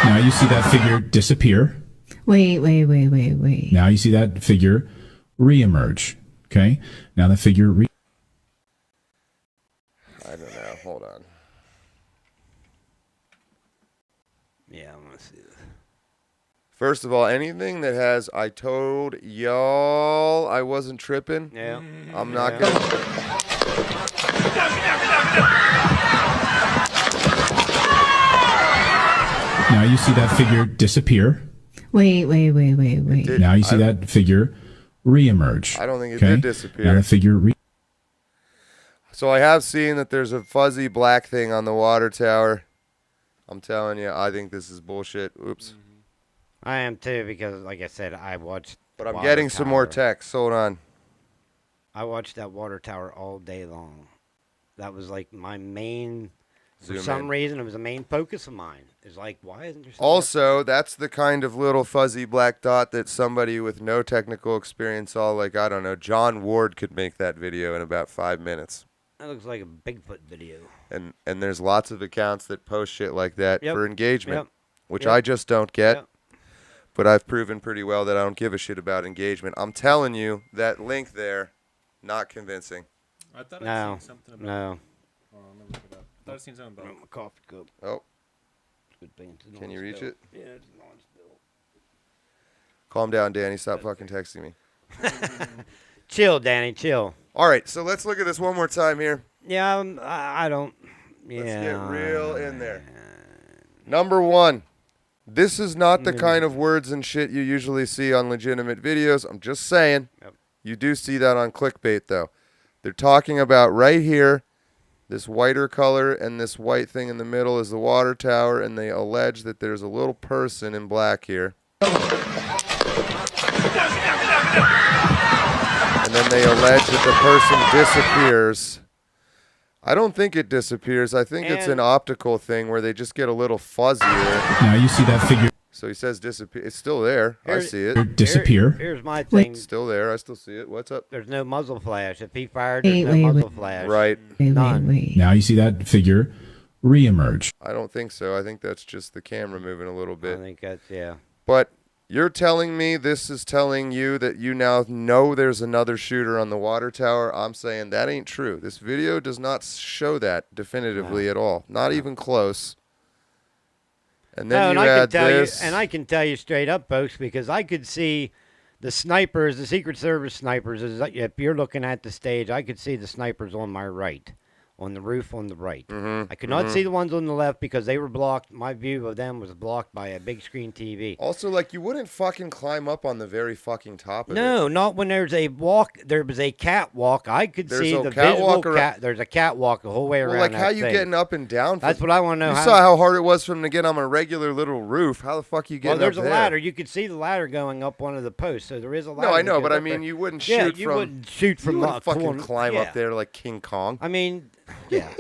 Now you see that figure disappear. Wait. Now you see that figure reemerge. Okay. Now the figure I don't know. Hold on. Yeah, I want to see this. First of all, anything that has "I told y'all I wasn't tripping," yeah, I'm not gonna. Now you see that figure disappear. Wait. Now you see that figure reemerge. I don't think it okay? did disappear. Now the figure So I have seen that there's a fuzzy black thing on the water tower. I'm telling you, I think this is bullshit. Oops. I am too because, like I said, I watched. But I'm Water getting some more Tower. text. Hold on. I watched that water tower all day long. That was like my main. For Zoom some in. reason, it was a main focus of mine. It's like, why isn't there? Also, that's the kind of little fuzzy black dot that somebody with no technical experience, all like, I don't know, John Ward could make that video in about 5 minutes. That looks like a Bigfoot video. And there's lots of accounts that post shit like that Yep. for engagement, Yep. which Yep. I just don't get. Yep. But I've proven pretty well that I don't give a shit about engagement. I'm telling you, that link there, not convincing. I thought No, I'd seen something about no. Oh, let me look it up. thought I'd seen something about my coffee cup. Oh. Good thing it's Can you reach it? Yeah, it's non-spill. Calm down, Danny. Stop fucking texting me. Chill, Danny. Chill. All right, so let's look at this one more time here. Yeah, I don't. Yeah. Let's get real in there. Number one. This is not the kind of words and shit you usually see on legitimate videos. I'm just saying. Yep. You do see that on clickbait, though. They're talking about right here, this whiter color and this white thing in the middle is the water tower, and they allege that there's a little person in black here. And then they allege that the person disappears. I don't think it disappears. I think it's an optical thing where they just get a little fuzzier. Now you see that figure. So he says disappear. It's still there. I see it. Disappear. Here's my thing. It's still there. I still see it. What's up? There's no muzzle flash. If he fired, there's no muzzle flash. Right. None. Now you see that figure reemerge. I don't think so. I think that's just the camera moving a little bit. I think that's, yeah. But you're telling me this is telling you that you now know there's another shooter on the water tower. I'm saying that ain't true. This video does not show that definitively at all. Not even close. And then I can tell you straight up, folks, because I could see the snipers, the Secret Service snipers. If you're looking at the stage, I could see the snipers on my right, on the roof on the right. I could not see the ones on the left because they were blocked. My view of them was blocked by a big screen TV. Also, like, you wouldn't fucking climb up on the very fucking top of it. No, not when there's a walk. There was a catwalk. I could see the catwalk visual cat. There's a catwalk the whole way around. Well, like, that how you thing. getting up and down? That's what I want to know. You saw how hard it was for him to get on a regular little roof. How the fuck you getting up there? Well, there's a ladder. You could see the ladder going up one of the posts, so there is a ladder. No, I know, but I mean, you wouldn't shoot from. You wouldn't shoot from. You wouldn't fucking climb yeah. up there like King Kong. I mean, yeah,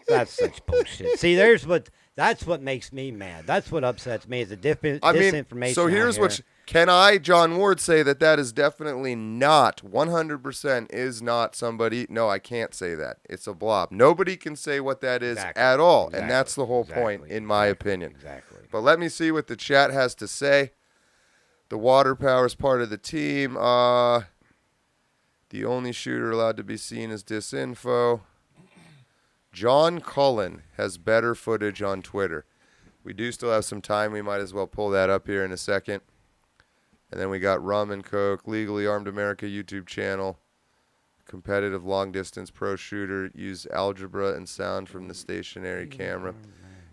that's such bullshit. See, that's what makes me mad. That's what upsets me is the disinformation. So here's what can I, John Ward, say that is definitely not 100% is not somebody. No, I can't say that. It's a blob. Nobody can say what that is at all, and that's the whole point, in my opinion. Exactly. But let me see what the chat has to say. The water power is part of the team. The only shooter allowed to be seen is disinfo. John Cullen has better footage on Twitter. We do still have some time. We might as well pull that up here in a second. And then we got Rum and Coke, Legally Armed America YouTube channel, competitive long-distance pro shooter, used algebra and sound from the stationary camera.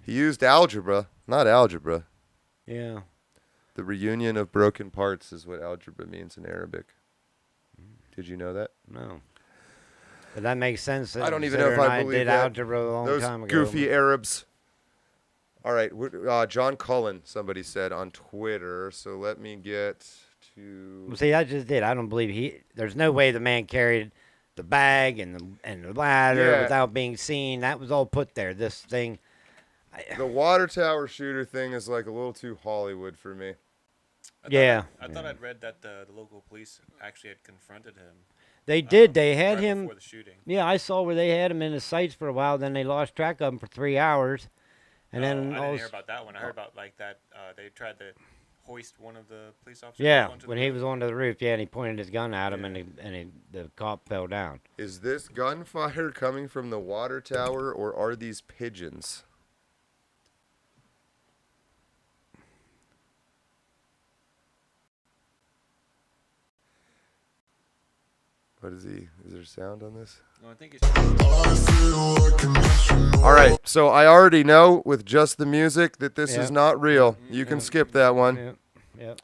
He used algebra, not algebra. Yeah. The reunion of broken parts is what algebra means in Arabic. Did you know that? No. But that makes sense. I don't even know if I believe did that. Algebra a long Those time ago. goofy Arabs. All right, John Cullen, somebody said on Twitter. So let me get to. Well, see, I just did. I don't believe there's no way the man carried the bag and the ladder without being seen. That was all put there. This thing. The water tower shooter thing is like a little too Hollywood for me. I thought I'd read that the local police actually had confronted him. They did. They had right him. Before the shooting. Yeah, I saw where they had him in the sights for a while. Then they lost track of him for 3 hours, and then I didn't hear about that one. I heard about like that they tried to hoist one of the police officers. Yeah, when he was on the roof, and he pointed his gun at him, and the cop fell down. Is this gunfire coming from the water tower, or are these pigeons? What is he? Is there sound on this? No, I think it's. All right, so I already know with just the music that this is not real. You can skip that one. Yeah.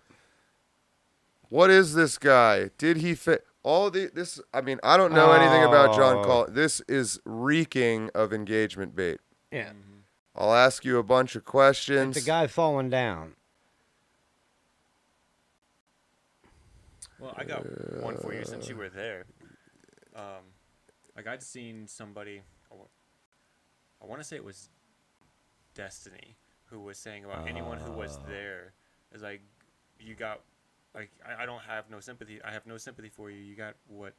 What is this guy? Did he fit all this? I mean, I don't know anything about John Cullen. This is reeking of engagement bait. Yeah. I'll ask you a bunch of questions. It's a guy falling down. Well, I got one for you since you were there. Like I'd seen somebody, I want to say it was Destiny, who was saying about anyone who was there is like, you got, like I don't have no sympathy. I have no sympathy for you. You got what,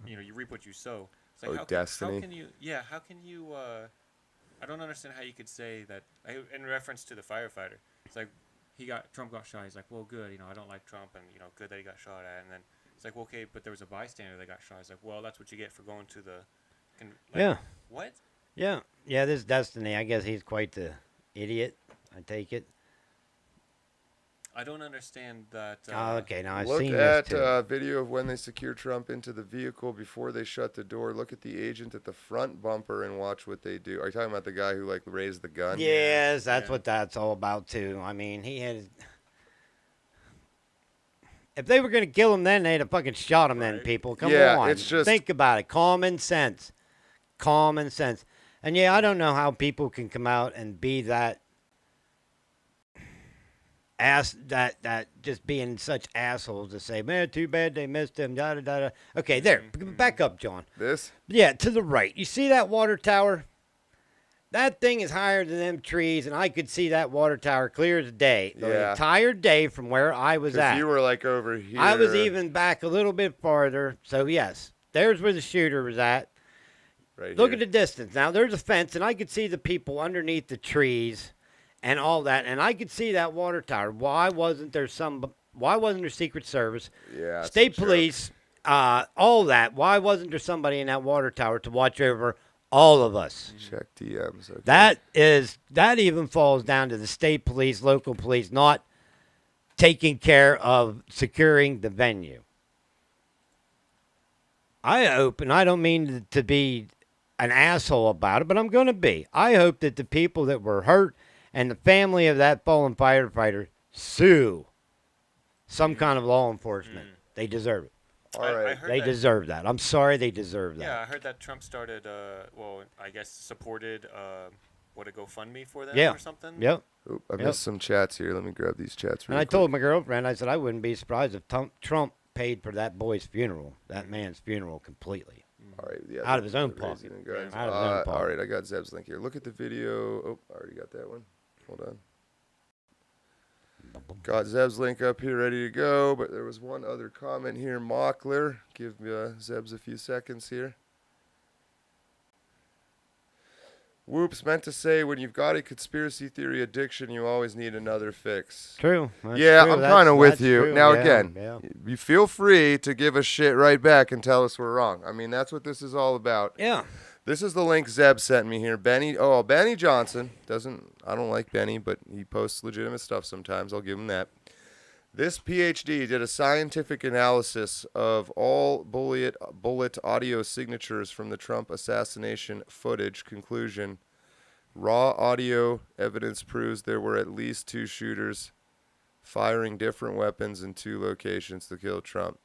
you reap what you sow. It's like, Destiny. How can you? Yeah, how can you? I don't understand how you could say that in reference to the firefighter. It's like Trump got shot. He's like, well, good. I don't like Trump, and good that he got shot at. And then it's like, well, okay, but there was a bystander that got shot. He's like, well, that's what you get for going to the. Yeah. What? Yeah. Yeah, this Destiny, I guess he's quite the idiot, I take it. I don't understand that. Okay, now I've Look seen at this too. video of when they secure Trump into the vehicle before they shut the door. Look at the agent at the front bumper and watch what they do. Are you talking about the guy who like raised the gun? Yes, that's what that's all about too. I mean, he had. If they were going to kill him then, they'd have fucking shot him then, people. Come on. It's just... Think about it. Common sense. Common sense. And yeah, I don't know how people can come out and be that just being such assholes to say, man, too bad they missed him, da da da da. Okay, there. Back up, John. This? Yeah, to the right. You see that water tower? That thing is higher than them trees, and I could see that water tower clear as day. The entire day from where I was at. You were like over here. I was even back a little bit farther. So, yes, there's where the shooter was at. Right Look here. at the distance. Now, there's a fence, and I could see the people underneath the trees and all that, and I could see that water tower. Why wasn't there Secret Service, state police, all that? Why wasn't there somebody in that water tower to watch over all of us? Check DMs. Okay. That even falls down to the state police, local police, not taking care of securing the venue. I hope, and I don't mean to be an asshole about it, but I'm going to be. I hope that the people that were hurt and the family of that fallen firefighter sue some kind of law enforcement. They deserve it. All right. They deserve that. I'm sorry they deserve that. Yeah, I heard that Trump started, I guess supported, a GoFundMe for them or something? Yep. Oop, I missed some chats here. Let me grab these chats real And I quick. told my girlfriend, I said, I wouldn't be surprised if Trump paid for that boy's funeral, that man's funeral completely. All right, yeah, out of his own pocket. All right, I got Zeb's link here. Look at the video. Oh, I already got that one. Hold on. Got Zeb's link up here ready to go, but there was one other comment here. Mockler, give Zeb's a few seconds here. Whoops, meant to say when you've got a conspiracy theory addiction, you always need another fix. True. Yeah, true. I'm kind of with you. True. Now, Yeah, again, yeah. you feel free to give us shit right back and tell us we're wrong. I mean, that's what this is all about. Yeah. This is the link Zeb sent me here. Benny Johnson I don't like Benny, but he posts legitimate stuff sometimes. I'll give him that. This PhD did a scientific analysis of all bullet audio signatures from the Trump assassination footage. Conclusion: raw audio evidence proves there were at least 2 shooters firing different weapons in 2 locations to kill Trump.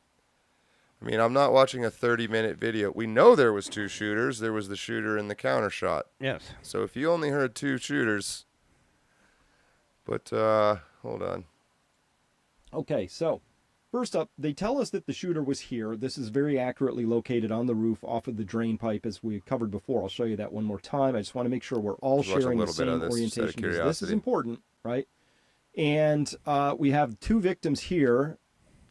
I mean, I'm not watching a 30-minute video. We know there was 2 shooters. There was the shooter and the counter shot. Yes. So if you only heard 2 shooters, but hold on. Okay, so first up, they tell us that the shooter was here. This is very accurately located on the roof off of the drain pipe as we covered before. I'll show you that one more time. I just want to make sure we're all sharing the same orientation. This is important, right? And we have 2 victims here.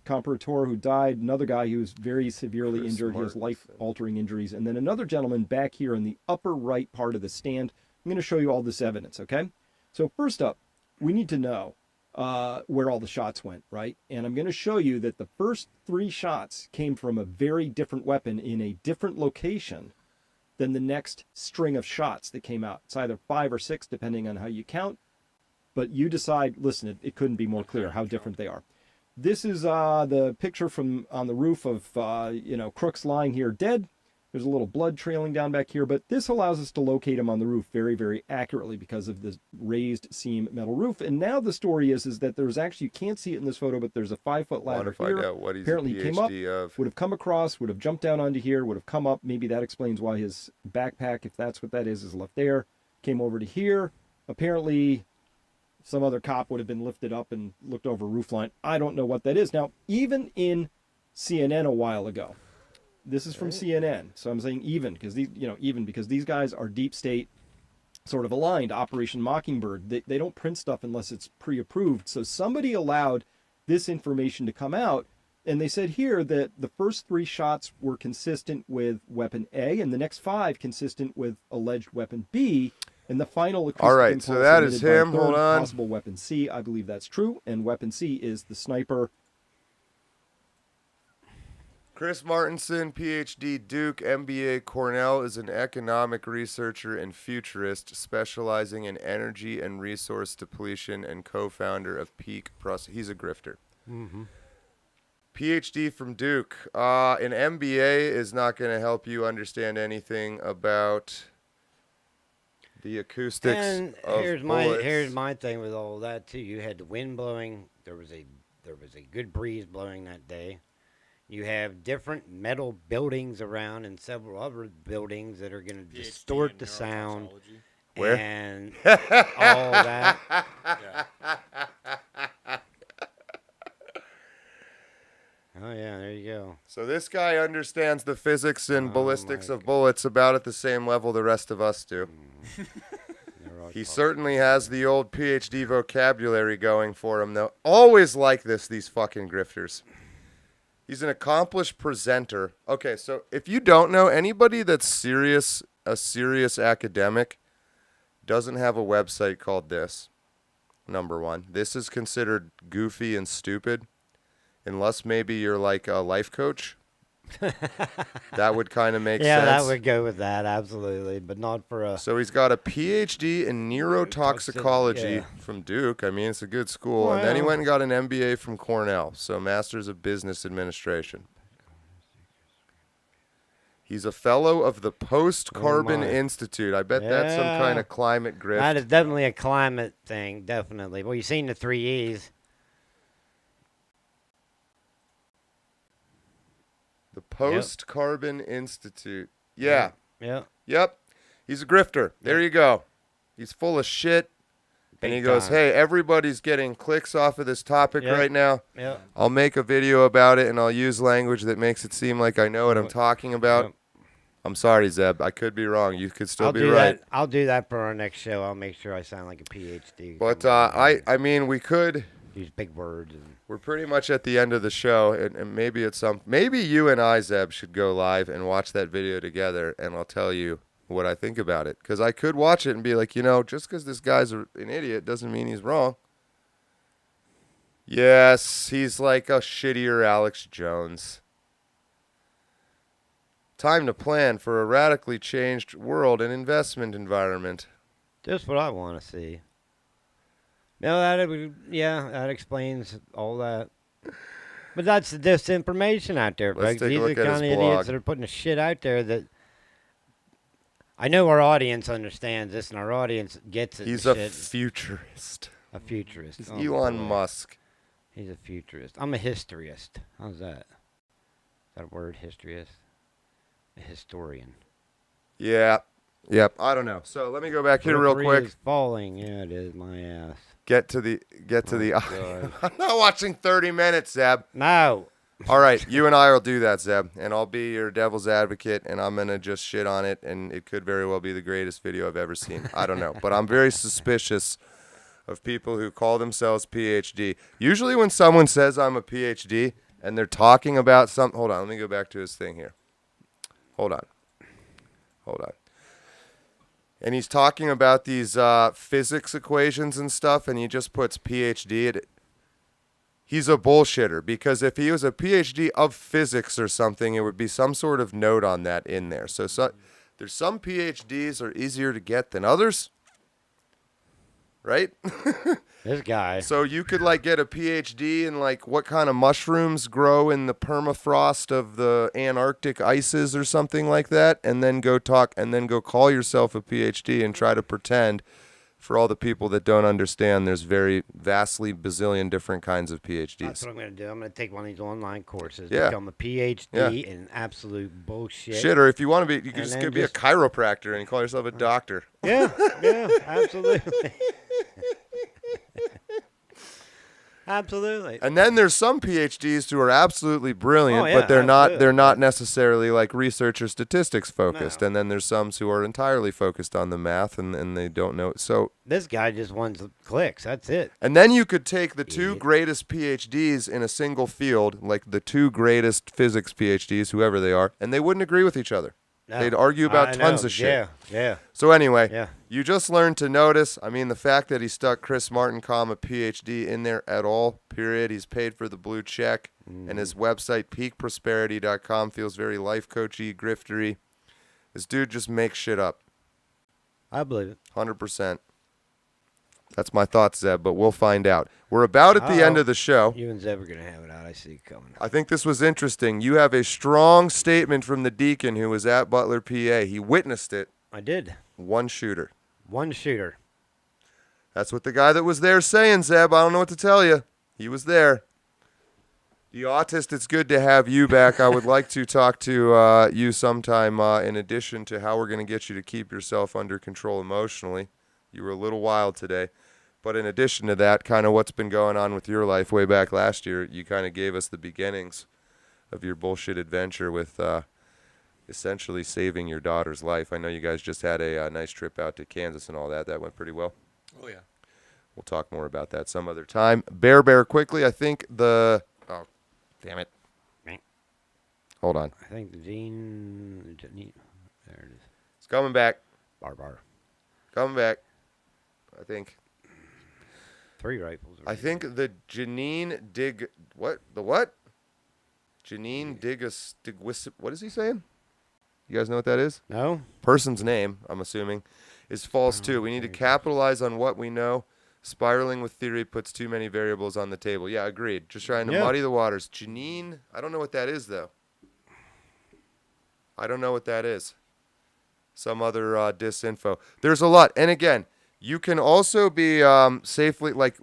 Comparator who died, another guy who was very severely injured. He has life-altering injuries. And then another gentleman back here in the upper right part of the stand. I'm going to show you all this evidence, okay? So first up, we need to know where all the shots went, right? And I'm going to show you that the first 3 shots came from a very different weapon in a different location than the next string of shots that came out. It's either 5 or 6, depending on how you count. But you decide, listen, it couldn't be more clear how different they are. This is the picture from on the roof of, Crooks lying here dead. There's a little blood trailing down back here, but this allows us to locate him on the roof very, very accurately because of the raised seam metal roof. And now the story is that there's actually, you can't see it in this photo, but there's a 5-foot ladder here. Apparently he came up, would have come across, would have jumped down onto here, would have come up. Maybe that explains why his backpack, if that's what that is left there. Came over to here. Apparently some other cop would have been lifted up and looked over roof line. I don't know what that is. Now, even in CNN a while ago, this is from CNN, so I'm saying even because these guys are deep state, sort of aligned. Operation Mockingbird. They don't print stuff unless it's pre-approved. So somebody allowed this information to come out, and they said here that the first 3 shots were consistent with weapon A, and the next 5 consistent with alleged weapon B. And the final all right, so that is him. Hold on. Possible weapon C. I believe that's true, and weapon C is the sniper. Chris Martinson, PhD, Duke, MBA, Cornell, is an economic researcher and futurist specializing in energy and resource depletion and co-founder of Peak Process. He's a grifter. Mm-hmm. PhD from Duke. An MBA is not going to help you understand anything about the acoustics And of bullets. here's my thing with all that too. You had the wind blowing. There was a good breeze blowing that day. You have different metal buildings around and several other buildings that are going to distort the sound. Where? And all that. Oh, yeah, there you go. So this guy understands the physics and ballistics of bullets about at the same level the rest of us do. He certainly has the old PhD vocabulary going for him, though. Always like this, these fucking grifters. He's an accomplished presenter. Okay, so if you don't know, anybody that's a serious academic doesn't have a website called this, number one. This is considered goofy and stupid. Unless maybe you're like a life coach. That would kind of make sense. Yeah, that would go with that, absolutely. But not for a... So he's got a PhD in neurotoxicology from Duke. I mean, it's a good school. And then he went and got an MBA from Cornell. So Masters of Business Administration. He's a fellow of the Post-Carbon Institute. I bet that's some kind of climate grift. That is definitely a climate thing, definitely. Well, you've seen the 3 E's. The Post-Carbon Institute. Yeah. Yeah. Yep. He's a grifter. There you go. He's full of shit. And he goes, hey, everybody's getting clicks off of this topic right now. Yeah. I'll make a video about it, and I'll use language that makes it seem like I know what I'm talking about. I'm sorry, Zeb. I could be wrong. You could still be right. I'll do that for our next show. I'll make sure I sound like a PhD. But I mean, we could use big words. We're pretty much at the end of the show, and maybe you and I, Zeb, should go live and watch that video together, and I'll tell you what I think about it. Because I could watch it and be like, just because this guy's an idiot doesn't mean he's wrong. Yes, he's like a shittier Alex Jones. Time to plan for a radically changed world and investment environment. Just what I want to see. No, that explains all that. But that's the disinformation out there, folks. These are the kind of idiots that are putting the shit out there that I know our audience understands this and our audience gets it. He's a futurist. A futurist. He's Elon Musk. He's a futurist. I'm a historyist. How's that? Is that a word, historyist? A historian. Yeah. Yep. I don't know. So let me go back here real quick. Is falling. Yeah, it is. My ass. Get to the. I'm not watching 30 minutes, Zeb. No. All right, you and I will do that, Zeb, and I'll be your devil's advocate, and I'm gonna just shit on it, and it could very well be the greatest video I've ever seen. I don't know, but I'm very suspicious of people who call themselves PhD. Usually, when someone says I'm a PhD and they're talking about something, hold on, let me go back to his thing here. Hold on. And he's talking about these physics equations and stuff, and he just puts PhD at it. He's a bullshitter, because if he was a PhD of physics or something, it would be some sort of note on that in there. So there's some PhDs are easier to get than others, right? This guy. So you could get a PhD in what kind of mushrooms grow in the permafrost of the Antarctic ices or something like that, and then go call yourself a PhD and try to pretend, for all the people that don't understand, there's very vastly bazillion different kinds of PhDs. That's what I'm going to do. I'm going to take one of these online courses, Yeah. become a PhD in absolute bullshit. Or if you want to be, you can just be a chiropractor and call yourself a doctor. Yeah, absolutely. Absolutely. And then there's some PhDs who are absolutely brilliant, but absolutely. they're not necessarily research or statistics focused. No. And then there's some who are entirely focused on the math and they don't know. So this guy just wants clicks. That's it. And then you could take the two greatest PhDs in a single field, like the two greatest physics PhDs, whoever they are, and they wouldn't agree with each other. No. They'd argue about I tons know. of shit. Yeah. So anyway, Yeah. you just learned to notice. I mean, the fact that he stuck Chris Martin, PhD in there at all, period. He's paid for the blue check. And his website, peakprosperity.com, feels very life coachy, griftery. This dude just makes shit up. I believe it. 100%. That's my thoughts, Zeb, but we'll find out. We're about at the end of the show. You and Zeb are going to have it out. I see it coming. I think this was interesting. You have a strong statement from the Deacon who was at Butler PA. He witnessed it. I did. One shooter. One shooter. That's what the guy that was there saying, Zeb. I don't know what to tell you. He was there. The Autist, it's good to have you back. I would like to talk to you sometime in addition to how we're going to get you to keep yourself under control emotionally. You were a little wild today. But in addition to that, kind of what's been going on with your life way back last year, you kind of gave us the beginnings of your bullshit adventure with essentially saving your daughter's life. I know you guys just had a nice trip out to Kansas and all that. That went pretty well. Oh, yeah. We'll talk more about that some other time. Bear, quickly. I think the... Oh, damn it. Hold on. I think the Gene. There it is. It's coming back. Bar. Coming back. I think. 3 rifles. I think the Janine Dig... What? The what? Janine what is he saying? You guys know what that is? No. Person's name, I'm assuming, is false too. We need to capitalize on what we know. Spiraling with theory puts too many variables on the table. Yeah, agreed. Just trying to muddy the waters. Janine, I don't know what that is, though. I don't know what that is. Some other disinfo. There's a lot. And again, you can also be safely, like,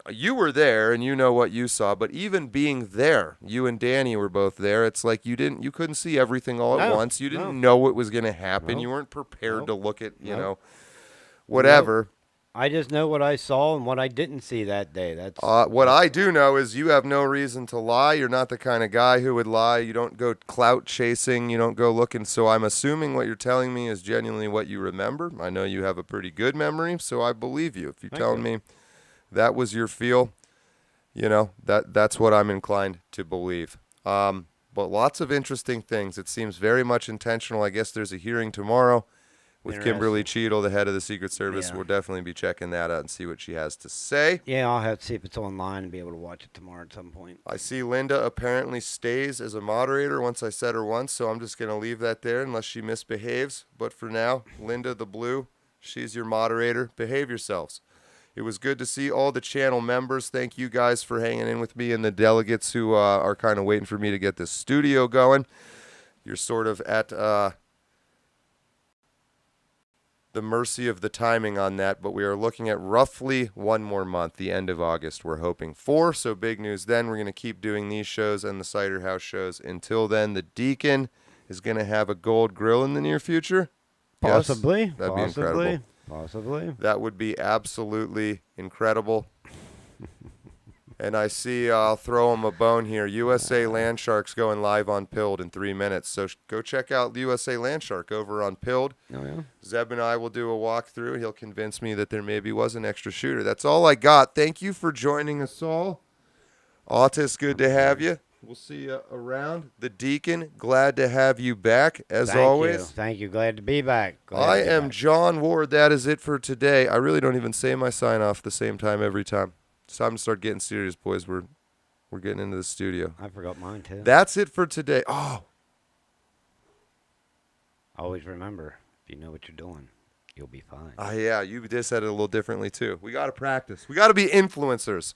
you were there and you know what you saw, but even being there, you and Danny were both there. It's like you couldn't see everything all at once. You didn't know what was going to happen. You weren't prepared to look at, whatever. I just know what I saw and what I didn't see that day. That's what I do know is you have no reason to lie. You're not the kind of guy who would lie. You don't go clout chasing. You don't go looking. So I'm assuming what you're telling me is genuinely what you remember. I know you have a pretty good memory, so I believe you. If you're telling me that was your feel, that's what I'm inclined to believe. But lots of interesting things. It seems very much intentional. I guess there's a hearing tomorrow with Kimberly Cheadle, the head of the Secret Service. Yeah. We'll definitely be checking that out and see what she has to say. Yeah, I'll have to see if it's online and be able to watch it tomorrow at some point. I see Linda apparently stays as a moderator once I said her once, so I'm just going to leave that there unless she misbehaves. But for now, Linda the Blue, she's your moderator. Behave yourselves. It was good to see all the channel members. Thank you guys for hanging in with me and the delegates who are kind of waiting for me to get this studio going. You're sort of at... the mercy of the timing on that, but we are looking at roughly 1 more month, the end of August we're hoping for. So big news then. We're going to keep doing these shows and the Cider House shows until then. The Deacon is going to have a gold grill in the near future. Possibly. Yes? That'd be incredible. Possibly. That would be absolutely incredible. And I see, I'll throw him a bone here. USA Land Shark's going live on Pilled in 3 minutes. So go check out USA Land Shark over on Pilled. Oh, yeah. Zeb and I will do a walkthrough. He'll convince me that there maybe was an extra shooter. That's all I got. Thank you for joining us all. Autist, good to have you. We'll see you around. The Deacon, glad to have you back, as always. Thank you. Glad to be back. I am John Ward. That is it for today. I really don't even say my sign-off the same time every time. It's time to start getting serious, boys. We're getting into the studio. I forgot mine, too. That's it for today. Oh. Always remember, if you know what you're doing, you'll be fine. Yeah, you just said it a little differently, too. We got to practice. We got to be influencers.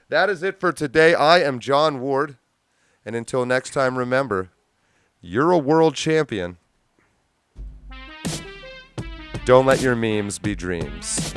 That is it for today. I am John Ward. And until next time, remember, you're a world champion. Don't let your memes be dreams.